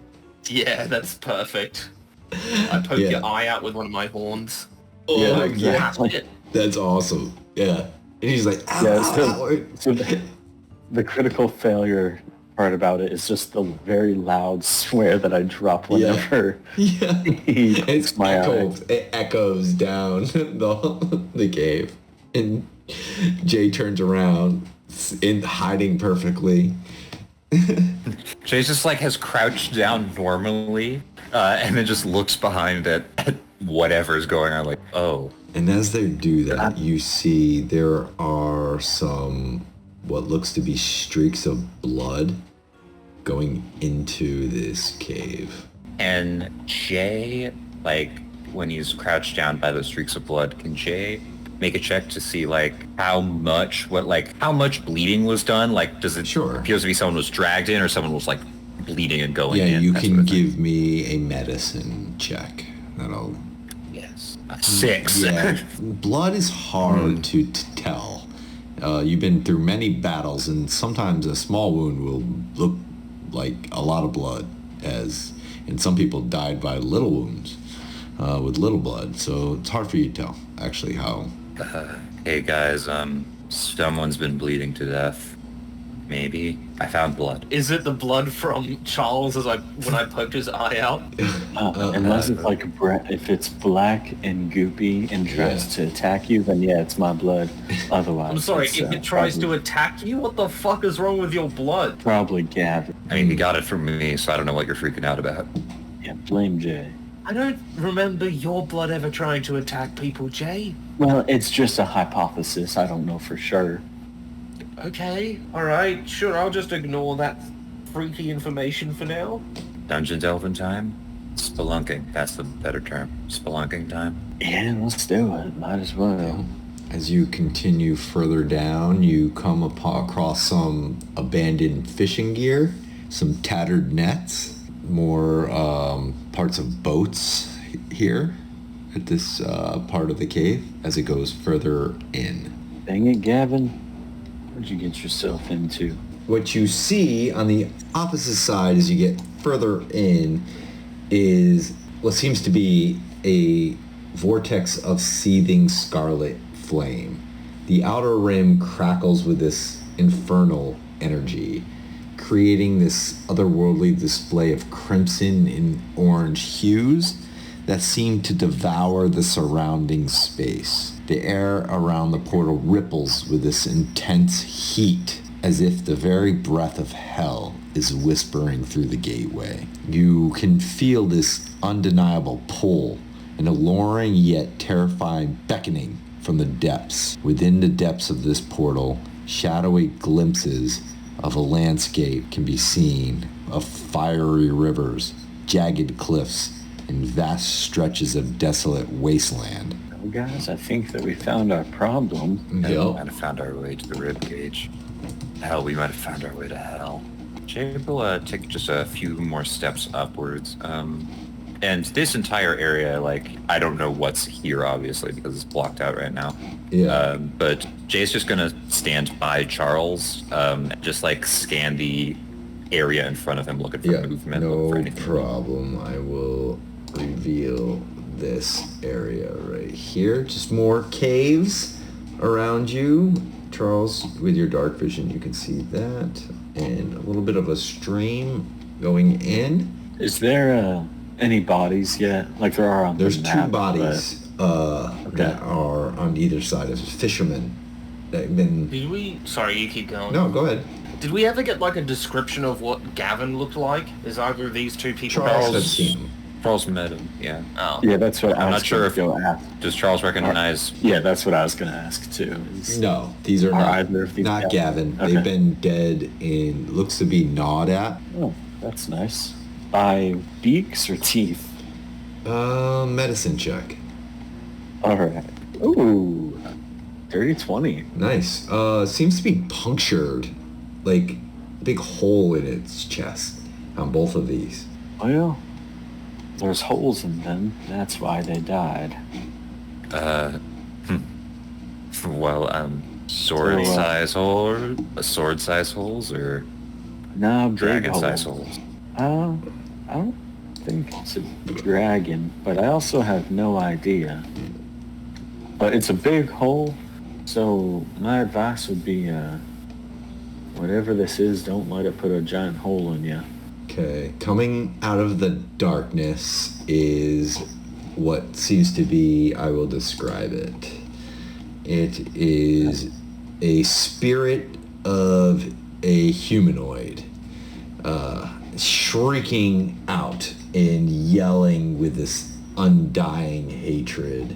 Speaker 4: Yeah, that's perfect. I poke
Speaker 1: Yeah.
Speaker 4: your eye out with one of my horns.
Speaker 1: Oh,
Speaker 2: Yeah,
Speaker 1: yeah,
Speaker 2: exactly.
Speaker 4: Shit.
Speaker 1: that's awesome. Yeah. And he's like, ow,
Speaker 2: Yeah,
Speaker 1: ow, ow.
Speaker 2: so the critical failure part about it is just the very loud swear that I drop whenever
Speaker 1: Yeah.
Speaker 2: he
Speaker 1: It's
Speaker 2: pokes my eye.
Speaker 1: it echoes down the cave. And Jay turns around, in hiding perfectly.
Speaker 3: Jay's just like has crouched down normally, and then just looks behind at whatever's going on. Like, oh,
Speaker 1: And as they do that, you see there are some, what looks to be streaks of blood going into this cave.
Speaker 3: and Jay, like when he's crouched down by those streaks of blood, can Jay make a check to see like how much bleeding was done? Like, does it
Speaker 1: Sure.
Speaker 3: appears to be someone was dragged in or someone was like bleeding and going
Speaker 1: Yeah,
Speaker 3: in?
Speaker 1: you
Speaker 3: that
Speaker 1: can
Speaker 3: sort of thing?
Speaker 1: give me a medicine check. That'll...
Speaker 3: Yes. 6.
Speaker 1: Yeah, blood is hard to tell. You've been through many battles, and sometimes a small wound will look like a lot of blood, and some people died by little wounds with little blood. So it's hard for you to tell actually how.
Speaker 3: Hey guys, someone's been bleeding to death. Maybe. I found blood.
Speaker 4: Is it the blood from Charles when I poked his eye out?
Speaker 2: Unless it's like if it's black and goopy and tries to attack you, then yeah, it's my blood. Otherwise,
Speaker 4: I'm sorry,
Speaker 2: it's,
Speaker 4: if it tries to
Speaker 2: probably,
Speaker 4: attack you, what the fuck is wrong with your blood?
Speaker 2: probably Gavin.
Speaker 3: I mean, he got it from me, so I don't know what you're freaking out about.
Speaker 2: Yeah, blame Jay.
Speaker 4: I don't remember your blood ever trying to attack people, Jay.
Speaker 2: Well, it's just a hypothesis. I don't know for sure.
Speaker 4: Okay, alright, sure, I'll just ignore that freaky information for now.
Speaker 3: Dungeon delving time? Spelunking. That's the better term. Spelunking time.
Speaker 2: Yeah, let's do it. Might as well.
Speaker 1: As you continue further down, you come across some abandoned fishing gear, some tattered nets, more parts of boats here at this part of the cave as it goes further in.
Speaker 2: Dang it, Gavin. What'd you get yourself into?
Speaker 1: What you see on the opposite side as you get further in is what seems to be a vortex of seething scarlet flame. The outer rim crackles with this infernal energy, creating this otherworldly display of crimson and orange hues that seem to devour the surrounding space. The air around the portal ripples with this intense heat, as if the very breath of hell is whispering through the gateway. You can feel this undeniable pull, an alluring yet terrifying beckoning from the depths. Within the depths of this portal, shadowy glimpses of a landscape can be seen of fiery rivers, jagged cliffs, and vast stretches of desolate wasteland.
Speaker 2: Well, guys, I think that we found our problem.
Speaker 3: We might
Speaker 1: Yep.
Speaker 3: have found our way to the rib cage. Hell, we might have found our way to hell. Jay will take just a few more steps upwards. And this entire area, like, I don't know what's here, obviously, because it's blocked out right now.
Speaker 1: Yeah.
Speaker 3: But Jay's just going to stand by Charles, and just, like, scan the area in front of him, looking for movement.
Speaker 1: No
Speaker 3: look for anything.
Speaker 1: problem. I will reveal this area right here. Just more caves around you. Charles, with your dark vision, you can see that. And a little bit of a stream going in.
Speaker 2: Is there any bodies yet? Like there are on
Speaker 1: There's
Speaker 2: the map,
Speaker 1: two bodies that are on either side of fishermen. They've been...
Speaker 4: Did we... Sorry, you keep going.
Speaker 1: No, go ahead.
Speaker 4: Did we ever get, like, a description of what Gavin looked like? Is either of these two people...
Speaker 1: Charles has seen him.
Speaker 3: Charles met him, yeah.
Speaker 4: Oh.
Speaker 2: Yeah, that's what
Speaker 3: I'm
Speaker 2: I was
Speaker 3: not sure if
Speaker 2: going to ask.
Speaker 3: Does Charles recognize...
Speaker 2: Yeah, that's what I was going to ask, too.
Speaker 1: No, these are
Speaker 2: either of these
Speaker 1: not Gavin.
Speaker 2: Okay.
Speaker 1: They've been dead in... Looks to be gnawed at.
Speaker 2: Oh, that's nice. By beaks or teeth?
Speaker 1: Medicine check.
Speaker 2: All right. Ooh, dirty 20.
Speaker 1: Nice. Seems to be punctured, like big hole in its chest on both of these.
Speaker 2: Well, there's holes in them. That's why they died.
Speaker 3: Sword-size hole, or sword-size holes, or
Speaker 2: Nah, big
Speaker 3: dragon-size
Speaker 2: holes.
Speaker 3: holes?
Speaker 2: I don't think it's a dragon, but I also have no idea. But it's a big hole, so my advice would be, whatever this is, don't let it put a giant hole in you.
Speaker 1: Okay. Coming out of the darkness is what seems to be, I will describe it. It is a spirit of a humanoid, shrieking out and yelling with this undying hatred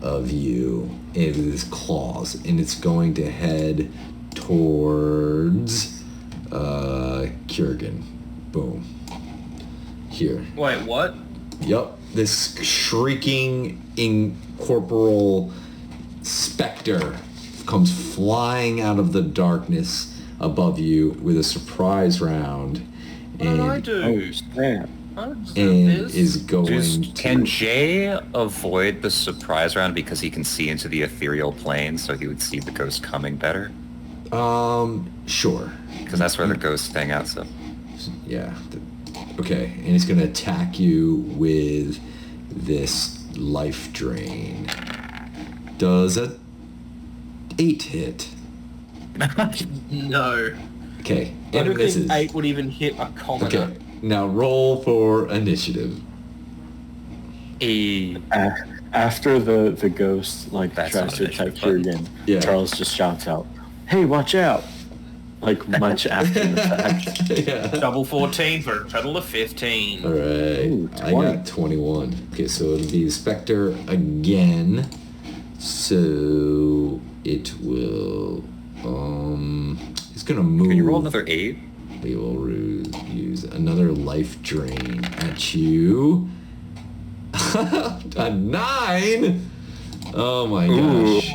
Speaker 1: of you and with its claws, and it's going to head towards Kurgan. Boom. Here.
Speaker 4: Wait, what?
Speaker 1: Yep. This shrieking incorporeal specter comes flying out of the darkness above you with a surprise round.
Speaker 4: What did I do?
Speaker 2: Oh, snap.
Speaker 4: I don't deserve
Speaker 1: And
Speaker 4: this.
Speaker 1: is going to...
Speaker 3: Can Jay avoid the surprise round because he can see into the ethereal plane, so he would see the ghost coming better?
Speaker 1: Sure.
Speaker 3: Because that's where the ghosts hang out, so...
Speaker 1: Yeah. Okay, and he's going to attack you with this life drain. Does a 8 hit?
Speaker 4: No.
Speaker 1: Okay,
Speaker 4: I
Speaker 1: and it
Speaker 4: don't
Speaker 1: misses.
Speaker 4: think 8 would even hit a commoner.
Speaker 1: Okay, now roll for initiative.
Speaker 2: After the ghost
Speaker 3: That's
Speaker 2: tries
Speaker 3: not
Speaker 2: to
Speaker 3: an
Speaker 2: attack
Speaker 3: initiative button.
Speaker 2: Kurgan,
Speaker 1: Yeah.
Speaker 2: Charles just shouts out, "Hey, watch out!" Like much after the fact.
Speaker 1: Yeah.
Speaker 4: Double 14 for a total of 15.
Speaker 1: All right.
Speaker 2: Ooh,
Speaker 1: I
Speaker 2: 20.
Speaker 1: got 21. Okay, so it'll be Spectre again. So it will. It's gonna move.
Speaker 3: Can you roll another 8?
Speaker 1: We will use another life drain at you. A 9. Oh my gosh.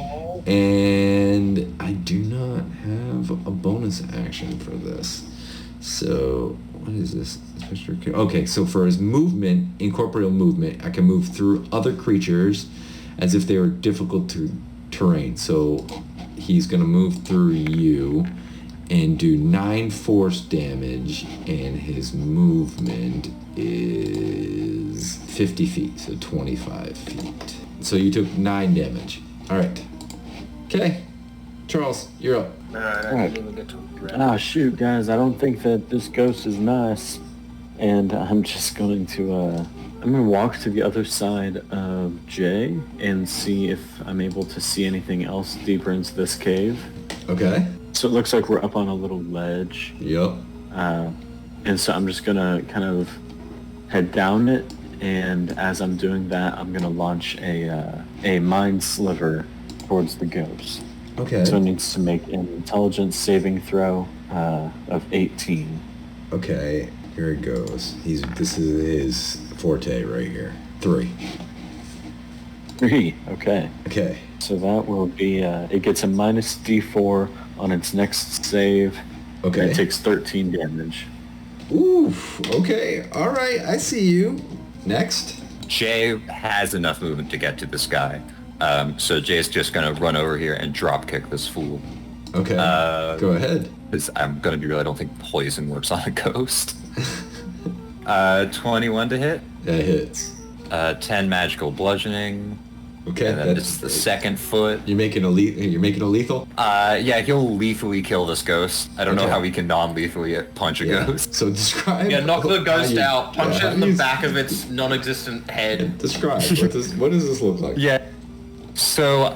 Speaker 1: And I do not have a bonus action for this. So what is this? Okay, so for his movement, incorporeal movement, I can move through other creatures as if they were difficult to terrain. So he's gonna move through you and do 9 force damage, and his movement is 50 feet, so 25 feet. So you took 9 damage. All right. Okay. Charles, you're up.
Speaker 4: Alright, I
Speaker 2: Alright.
Speaker 4: didn't even get to grab
Speaker 2: Ah, shoot, guys, I don't think that this ghost is nice. And I'm just going to, I'm going to walk to the other side of Jay and see if I'm able to see anything else deeper into this cave.
Speaker 1: Okay.
Speaker 2: So it looks like we're up on a little ledge.
Speaker 1: Yep.
Speaker 2: And so I'm just going to kind of head down it. And as I'm doing that, I'm going to launch a mind sliver towards the ghost.
Speaker 1: Okay.
Speaker 2: So it needs to make an intelligence saving throw of 18.
Speaker 1: Okay. Here it goes. This is his forte right here. 3.
Speaker 2: 3. Okay.
Speaker 1: Okay.
Speaker 2: So that will be, it gets a minus D4 on its next save.
Speaker 1: Okay.
Speaker 2: And it takes 13 damage.
Speaker 1: Oof. Okay. All right. I see you. Next.
Speaker 3: Jay has enough movement to get to this guy. So Jay's just going to run over here and drop kick this fool.
Speaker 1: Okay. Go ahead.
Speaker 3: Because I'm going to be real, I don't think poison works on a ghost. 21 to hit.
Speaker 1: That hits.
Speaker 3: 10 magical bludgeoning.
Speaker 1: Okay.
Speaker 3: And then it's the second foot.
Speaker 1: You're making a lethal?
Speaker 3: Yeah, he'll lethally kill this ghost. I don't know
Speaker 1: Okay.
Speaker 3: how we can non-lethally punch a ghost.
Speaker 1: So describe.
Speaker 4: Yeah, knock the ghost out, punch it in the
Speaker 1: use-
Speaker 4: back of its non-existent head.
Speaker 1: Describe. What does this look like?
Speaker 3: Yeah. So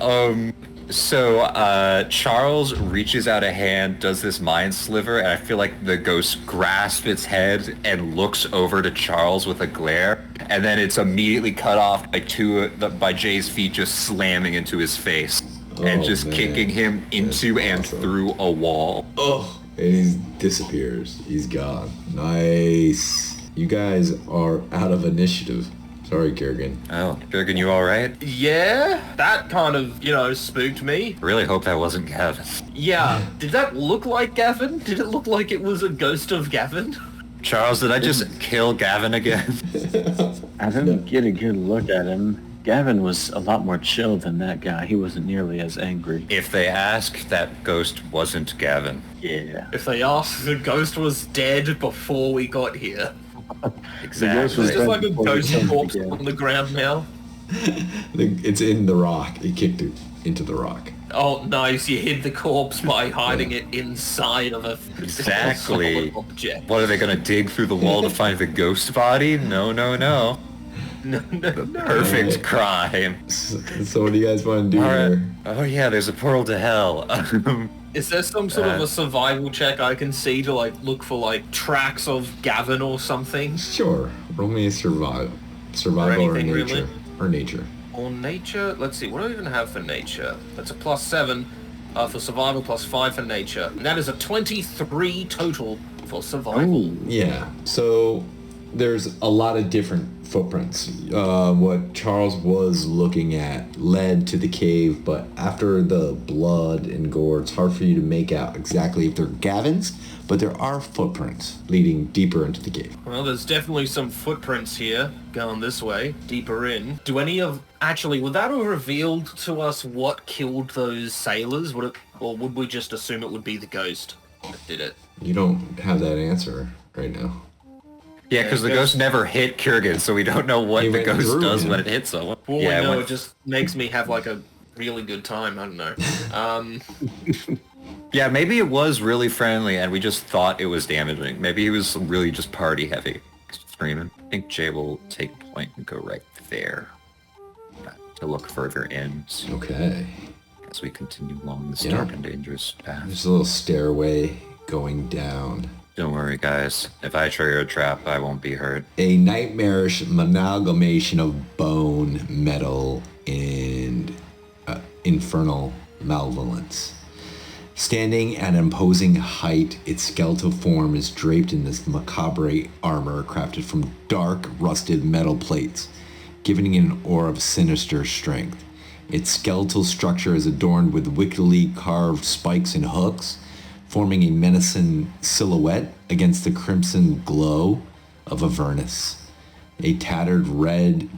Speaker 3: Charles reaches out a hand, does this mind sliver, and I feel like the ghost grasps its head and looks over to Charles with a glare, and then it's immediately cut off by Jay's feet just slamming into his face and
Speaker 1: Oh,
Speaker 3: just
Speaker 1: man.
Speaker 3: kicking him into and
Speaker 1: awesome.
Speaker 3: through a wall.
Speaker 1: Oh, and he disappears. He's gone. Nice. You guys are out of initiative. Sorry, Kerrigan.
Speaker 3: Oh, Jurgen, you all right?
Speaker 4: Yeah, that kind of, spooked me.
Speaker 3: Really hope that wasn't Gavin.
Speaker 4: Yeah, did that look like Gavin? Did it look like it was a ghost of Gavin?
Speaker 3: Charles, did I just kill Gavin again?
Speaker 2: I didn't get a good look at him. Gavin was a lot more chill than that guy. He wasn't nearly as angry.
Speaker 3: If they ask, that ghost wasn't Gavin.
Speaker 2: Yeah.
Speaker 4: If they asked, the ghost was dead before we got here.
Speaker 3: Exactly.
Speaker 2: was
Speaker 4: It's just like a
Speaker 2: Before we
Speaker 4: ghost
Speaker 2: came
Speaker 4: corpse
Speaker 2: again.
Speaker 4: on the ground now.
Speaker 1: It's in the rock. He kicked it into the rock.
Speaker 4: Oh, nice. You hid the corpse by hiding it inside of a
Speaker 3: Exactly.
Speaker 4: solid object.
Speaker 3: What, are they gonna dig through the wall to find the ghost body? No.
Speaker 4: No.
Speaker 3: Perfect crime.
Speaker 1: So what do you guys want to do
Speaker 3: Alright.
Speaker 1: here?
Speaker 3: Oh yeah, there's a portal to hell.
Speaker 4: Is there some sort of a survival check I can see to look for tracks of Gavin or something?
Speaker 1: Sure. Roll me a survival or
Speaker 4: anything,
Speaker 1: nature.
Speaker 4: really?
Speaker 1: Or nature.
Speaker 4: Or nature? Let's see, what do I even have for nature? That's a +7 for survival, +5 for nature. And that is a 23 total for survival.
Speaker 1: Yeah. So there's a lot of different footprints. What Charles was looking at led to the cave, but after the blood and gore, it's hard for you to make out exactly if they're Gavin's, but there are footprints leading deeper into the cave.
Speaker 4: Well, there's definitely some footprints here, going this way, deeper in. Actually, would that have revealed to us what killed those sailors? Or would we just assume it would be the ghost that did it?
Speaker 1: You don't have that answer right now.
Speaker 3: Yeah, because the ghost never hit Kurgan, so we don't know what
Speaker 1: He
Speaker 3: the
Speaker 1: went
Speaker 3: ghost
Speaker 1: through
Speaker 3: does
Speaker 1: him.
Speaker 3: when it hits someone.
Speaker 4: For all
Speaker 3: Yeah,
Speaker 4: we know,
Speaker 3: when-
Speaker 4: it just makes me have a really good time. I don't know.
Speaker 3: yeah, maybe it was really friendly and we just thought it was damaging. Maybe he was really just party heavy. Screaming. I think Jay will take point and go right there to look further in
Speaker 1: Okay.
Speaker 3: as we continue along this
Speaker 1: Yeah.
Speaker 3: dark and dangerous path.
Speaker 1: There's a little stairway going down.
Speaker 3: Don't worry, guys. If I trigger a trap, I won't be hurt.
Speaker 1: A nightmarish amalgamation of bone, metal, and infernal malevolence. Standing at an imposing height, its skeletal form is draped in this macabre armor crafted from dark, rusted metal plates, giving it an aura of sinister strength. Its skeletal structure is adorned with wickedly carved spikes and hooks, forming a menacing silhouette against the crimson glow of Avernus. A tattered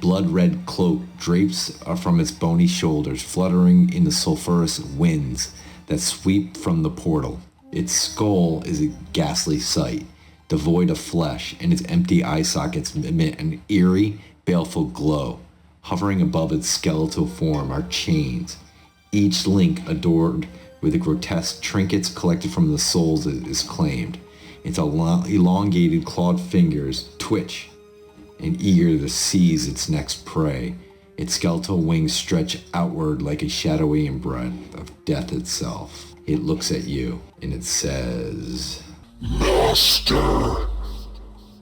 Speaker 1: blood-red cloak drapes from its bony shoulders, fluttering in the sulphurous winds that sweep from the portal. Its skull is a ghastly sight, devoid of flesh, and its empty eye sockets emit an eerie, baleful glow. Hovering above its skeletal form are chains, each link adorned with the grotesque trinkets collected from the souls it is claimed. Its elongated clawed fingers twitch and eager to seize its next prey. Its skeletal wings stretch outward like a shadowy breath of death itself. It looks at you and it says,
Speaker 5: Master,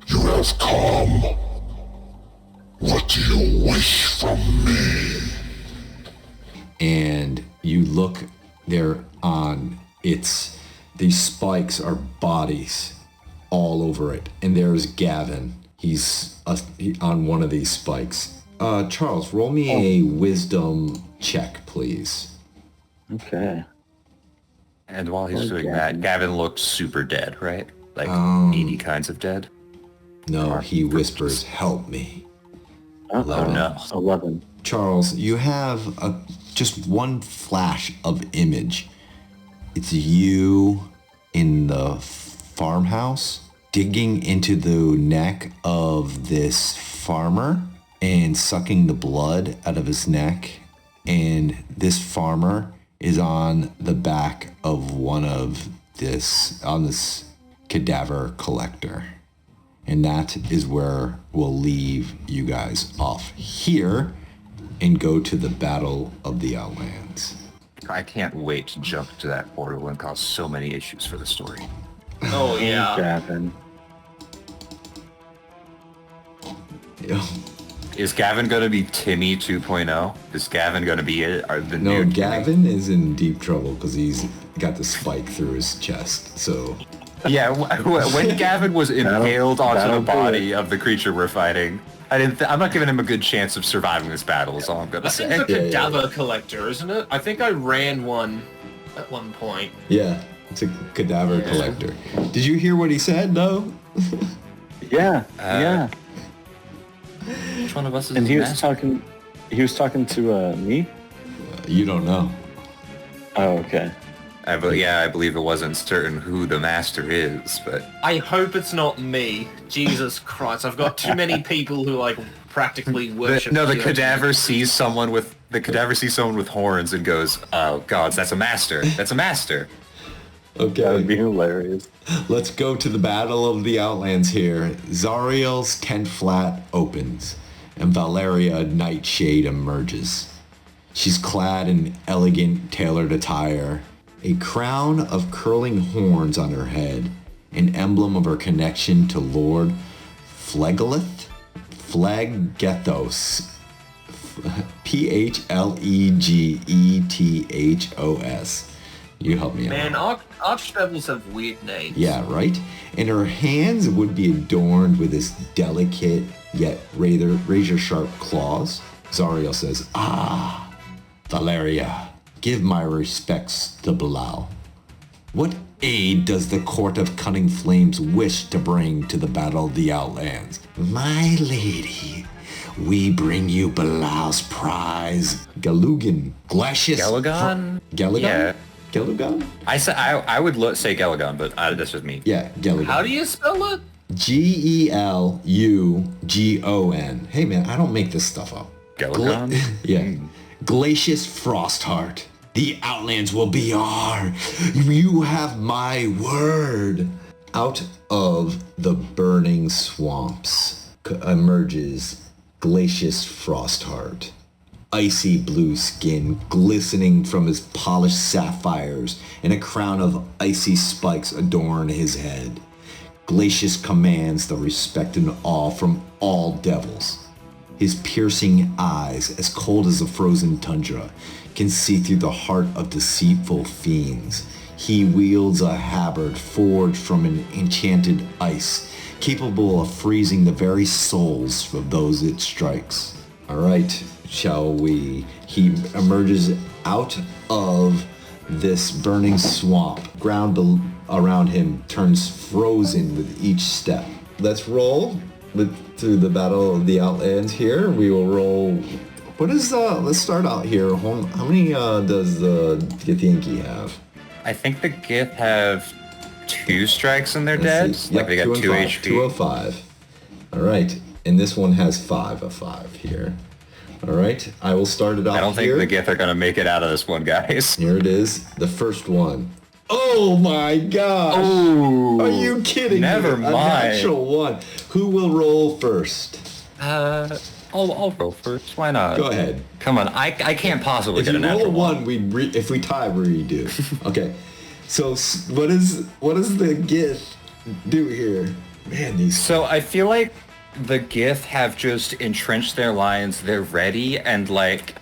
Speaker 5: you have come. What do you wish from me?
Speaker 1: and you look there on these spikes are bodies all over it, and there's Gavin. He's on one of these spikes. Charles, roll me a wisdom check, please.
Speaker 2: Okay.
Speaker 3: And while he's doing
Speaker 2: Gavin.
Speaker 3: that, Gavin looked super dead, right? Like 80 kinds of dead.
Speaker 1: No, he whispers, help me.
Speaker 2: Oh,
Speaker 1: 11.
Speaker 2: no. 11.
Speaker 1: Charles, you have just one flash of image. It's you in the farmhouse digging into the neck of this farmer and sucking the blood out of his neck. And this farmer is on the back of this cadaver collector. And that is where we'll leave you guys off here and go to the Battle of the Outlands.
Speaker 3: I can't wait to jump to that portal and cause so many issues for the story.
Speaker 4: Oh yeah.
Speaker 2: Gavin.
Speaker 1: Yeah.
Speaker 3: Is Gavin going to be Timmy 2.0? Is Gavin going to be it? Or the
Speaker 1: No,
Speaker 3: new
Speaker 1: Gavin is in deep trouble because he's got the spike through his chest. So
Speaker 3: Yeah, when Gavin was impaled onto
Speaker 2: that'll
Speaker 3: the
Speaker 2: do
Speaker 3: body of the creature we're fighting, I'm not giving him a good chance of surviving this battle, is all I'm going to
Speaker 4: That
Speaker 3: say.
Speaker 4: thing's a cadaver collector, isn't it? I think I ran one at one point.
Speaker 1: yeah, it's a cadaver collector. Did you hear what he said? No.
Speaker 2: Yeah, yeah.
Speaker 3: Which one of us is
Speaker 2: And
Speaker 3: the
Speaker 2: he was
Speaker 3: master?
Speaker 2: talking to me?
Speaker 1: You don't know.
Speaker 2: Oh, okay.
Speaker 3: I believe it wasn't certain who the master is, but
Speaker 4: I hope it's not me. Jesus Christ, I've got too many people who like practically worship.
Speaker 3: the
Speaker 4: Shield.
Speaker 3: cadaver sees someone with horns and goes, "Oh gods, that's a master. That's a master."
Speaker 2: That would
Speaker 1: Okay.
Speaker 2: be hilarious.
Speaker 1: Let's go to the Battle of the Outlands here. Zariel's tent flat opens, and Valeria Nightshade emerges. She's clad in elegant, tailored attire, a crown of curling horns on her head, an emblem of her connection to Lord Phlegethos, Plegethos. You help me out.
Speaker 4: Man, archdevils have weird names.
Speaker 1: Yeah, right? And her hands would be adorned with this delicate yet razor-sharp claws. Zariel says, "Ah, Valeria, give my respects to Bilal. What aid does the Court of Cunning Flames wish to bring to the Battle of the Outlands?" "My lady, we bring you Bilal's prize, Galugan. Glacius...
Speaker 3: Galagon?
Speaker 1: Galagon?
Speaker 3: Yeah.
Speaker 1: Galagon?
Speaker 3: I would say Galagon, but that's just me.
Speaker 1: Yeah, Galagon.
Speaker 4: How do you spell it?
Speaker 1: Gelugon. Hey man, I don't make this stuff up.
Speaker 3: Galagon?
Speaker 1: Yeah. Glacius Frostheart. The Outlands will be our. You have my word. Out of the burning swamps emerges Glacius Frostheart. Icy blue skin glistening from his polished sapphires, and a crown of icy spikes adorn his head. Glacius commands the respect and awe from all devils. His piercing eyes, as cold as the frozen tundra, can see through the heart of deceitful fiends. He wields a halberd forged from an enchanted ice, capable of freezing the very souls of those it strikes. All right, shall we? He emerges out of this burning swamp. Ground around him turns frozen with each step. Let's roll through the Battle of the Outlands here. We will roll. What is let's start out here. How many does the Githyanki have?
Speaker 3: I think the Gith have 2 strikes and they're
Speaker 1: Let's
Speaker 3: dead.
Speaker 1: see.
Speaker 3: Like they got 2
Speaker 1: and 5.
Speaker 3: HP.
Speaker 1: 205. All right, and this one has 5 of 5 here. All right, I will start it off.
Speaker 3: I don't think
Speaker 1: here.
Speaker 3: the Gith are gonna make it out of this one, guys.
Speaker 1: Here it is, the first one. Oh my gosh!
Speaker 3: Ooh.
Speaker 1: Are you kidding
Speaker 3: Never
Speaker 1: me?
Speaker 3: mind.
Speaker 1: A natural one. Who will roll first?
Speaker 3: I'll roll first. Why not?
Speaker 1: Go ahead.
Speaker 3: Come on, I can't possibly
Speaker 1: If
Speaker 3: get
Speaker 1: you
Speaker 3: a
Speaker 1: roll a
Speaker 3: natural
Speaker 1: one, if we tie, we redo. Okay. So what does the Gith do here? Man, these.
Speaker 3: So I feel like the Gith have just entrenched their lines. They're ready, and like,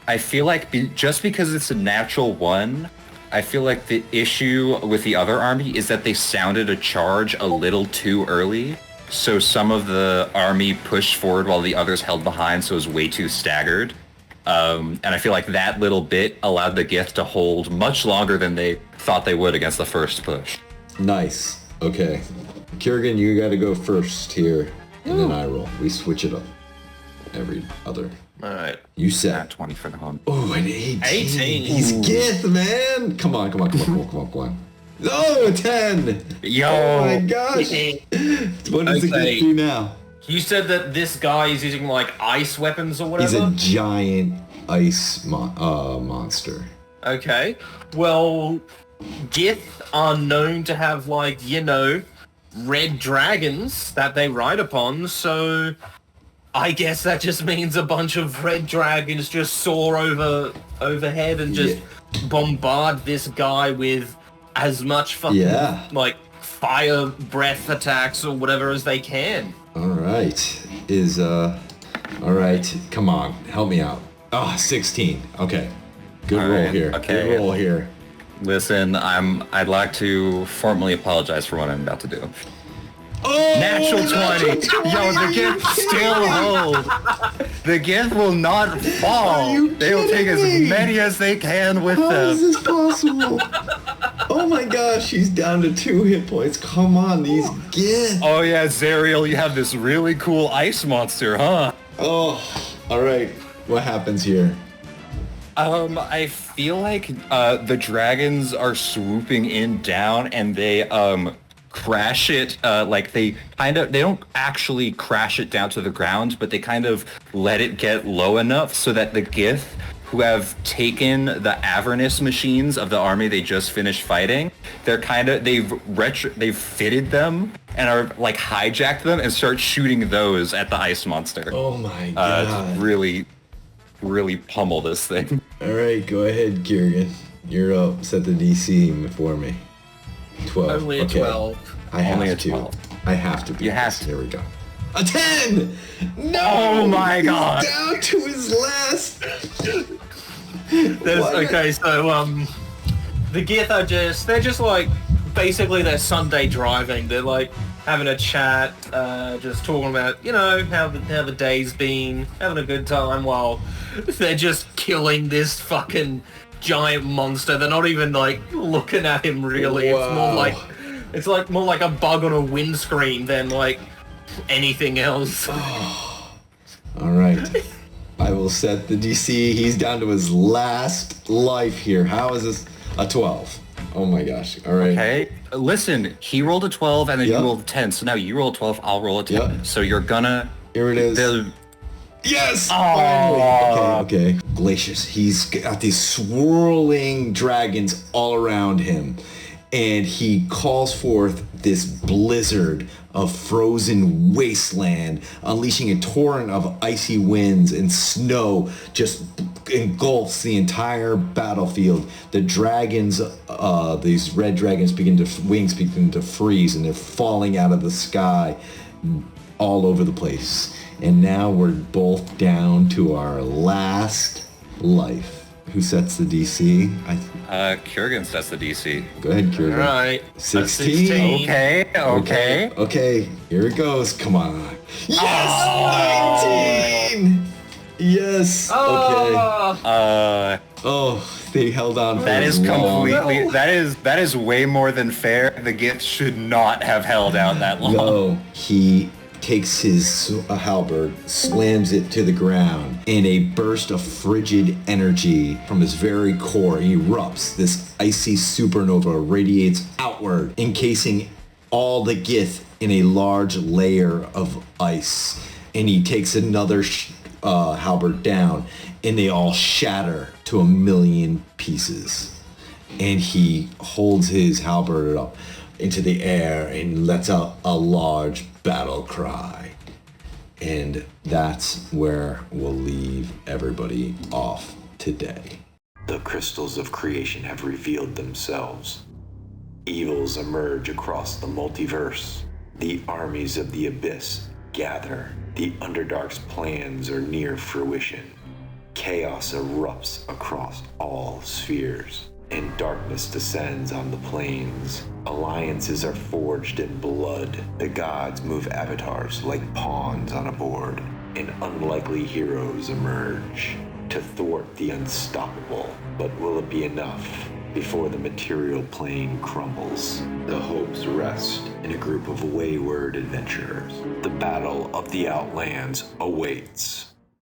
Speaker 3: I feel like just because it's a natural one, I feel like the issue with the other army is that they sounded a charge a little too early. So some of the army pushed forward while the others held behind, so it was way too staggered. And I feel like that little bit allowed the Gith to hold much longer than they thought they would against the first push.
Speaker 1: Nice. Okay. Kiergan, you got to go first here, and then I roll. We switch it up. every other.
Speaker 4: All right.
Speaker 1: You
Speaker 3: At
Speaker 1: said.
Speaker 3: 20 for the hunt.
Speaker 1: Oh, an 18.
Speaker 4: 18.
Speaker 1: He's Gith, man. Come on. Oh, a 10.
Speaker 3: Yo!
Speaker 1: Oh my gosh. What does the
Speaker 4: Okay.
Speaker 1: Gith do now?
Speaker 4: You said that this guy is using like ice weapons or
Speaker 1: He's
Speaker 4: whatever.
Speaker 1: a giant ice monster.
Speaker 4: Okay. Well, Gith are known to have like, red dragons that they ride upon, so I guess that just means a bunch of red dragons just soar overhead and just bombard this guy with as much fucking like fire breath attacks or whatever as they can.
Speaker 1: All right. All right. Come on. Help me out. 16. Okay. Good
Speaker 3: All
Speaker 1: roll
Speaker 3: right,
Speaker 1: here.
Speaker 3: okay.
Speaker 1: Good roll here.
Speaker 3: Listen, I'd like to formally apologize for what I'm about to do.
Speaker 1: Oh!
Speaker 3: Natural 20! Yo, the gift still holds! The gift will not fall!
Speaker 1: Are you
Speaker 3: They will take as
Speaker 1: kidding me?
Speaker 3: many as they can with
Speaker 1: How is
Speaker 3: them.
Speaker 1: this possible? Oh my gosh, he's down to 2 hit points. Come on, these Gith.
Speaker 3: Oh yeah, Zariel, you have this really cool ice monster, huh?
Speaker 1: Oh, all right. What happens here?
Speaker 3: I feel like the dragons are swooping in down and they crash it, they don't actually crash it down to the ground, but they kind of let it get low enough so that the Gith, who have taken the Avernus machines of the army they just finished fighting, they've fitted them and are like hijacked them and start shooting those at the ice monster.
Speaker 1: Oh my god.
Speaker 3: To really pummel this thing.
Speaker 1: All right, go ahead, Kieran. You're up. Set the DC for me. 12.
Speaker 4: Only a
Speaker 1: okay.
Speaker 4: 12.
Speaker 1: I have
Speaker 3: Only a
Speaker 1: to.
Speaker 3: 12.
Speaker 1: I have to be.
Speaker 3: You have
Speaker 1: this.
Speaker 3: to.
Speaker 1: There we go. A 10! No!
Speaker 3: Oh my
Speaker 1: He's
Speaker 3: god!
Speaker 1: down to his last.
Speaker 4: Okay, so the Gith are they're just like basically they're Sunday driving. They're like having a chat, just talking about how the day's been, having a good time while they're just killing this fucking giant monster. They're not even like looking at him really.
Speaker 1: Wow.
Speaker 4: It's more like a bug on a windscreen than like anything else.
Speaker 1: All right. I will set the DC. He's down to his last life here. How is this? A 12. Oh my gosh. All right.
Speaker 3: Okay, listen, he rolled a 12 and then
Speaker 1: Yep.
Speaker 3: you rolled a 10, so now you roll a 12, I'll roll a 10.
Speaker 1: Yep.
Speaker 3: So you're gonna...
Speaker 1: Here it is. Yes! Okay. Glacius, he's got these swirling dragons all around him. And he calls forth this blizzard of frozen wasteland, unleashing a torrent of icy winds and snow just engulfs the entire battlefield. The dragons, these red dragons wings begin to freeze and they're falling out of the sky all over the place. And now we're both down to our last life. Who sets the DC?
Speaker 3: Kurgan sets the DC.
Speaker 1: Go ahead, Kieran.
Speaker 4: Alright.
Speaker 1: 16.
Speaker 3: Okay.
Speaker 1: Okay, here it goes. Come on. Yes! 19! Yes! Okay. Oh, they held on for
Speaker 3: That is
Speaker 1: long.
Speaker 3: completely... That is way more than fair. The Gith should not have held out that long.
Speaker 1: No, he takes his halberd, slams it to the ground, and a burst of frigid energy from his very core erupts. This icy supernova radiates outward, encasing all the Gith in a large layer of ice. And he takes another halberd down, and they all shatter to a million pieces. And he holds his halberd up into the air and lets out a large battle cry. And that's where we'll leave everybody off today. The crystals of creation have revealed themselves. Evils emerge across the multiverse. The armies of the abyss gather. The Underdark's plans are near fruition. Chaos erupts across all spheres, and darkness descends on the plains. Alliances are forged in blood. The gods move avatars like pawns on a board, and unlikely heroes emerge to thwart the unstoppable. But will it be enough before the material plane crumbles? The hopes rest in a group of wayward adventurers. The battle of the Outlands awaits.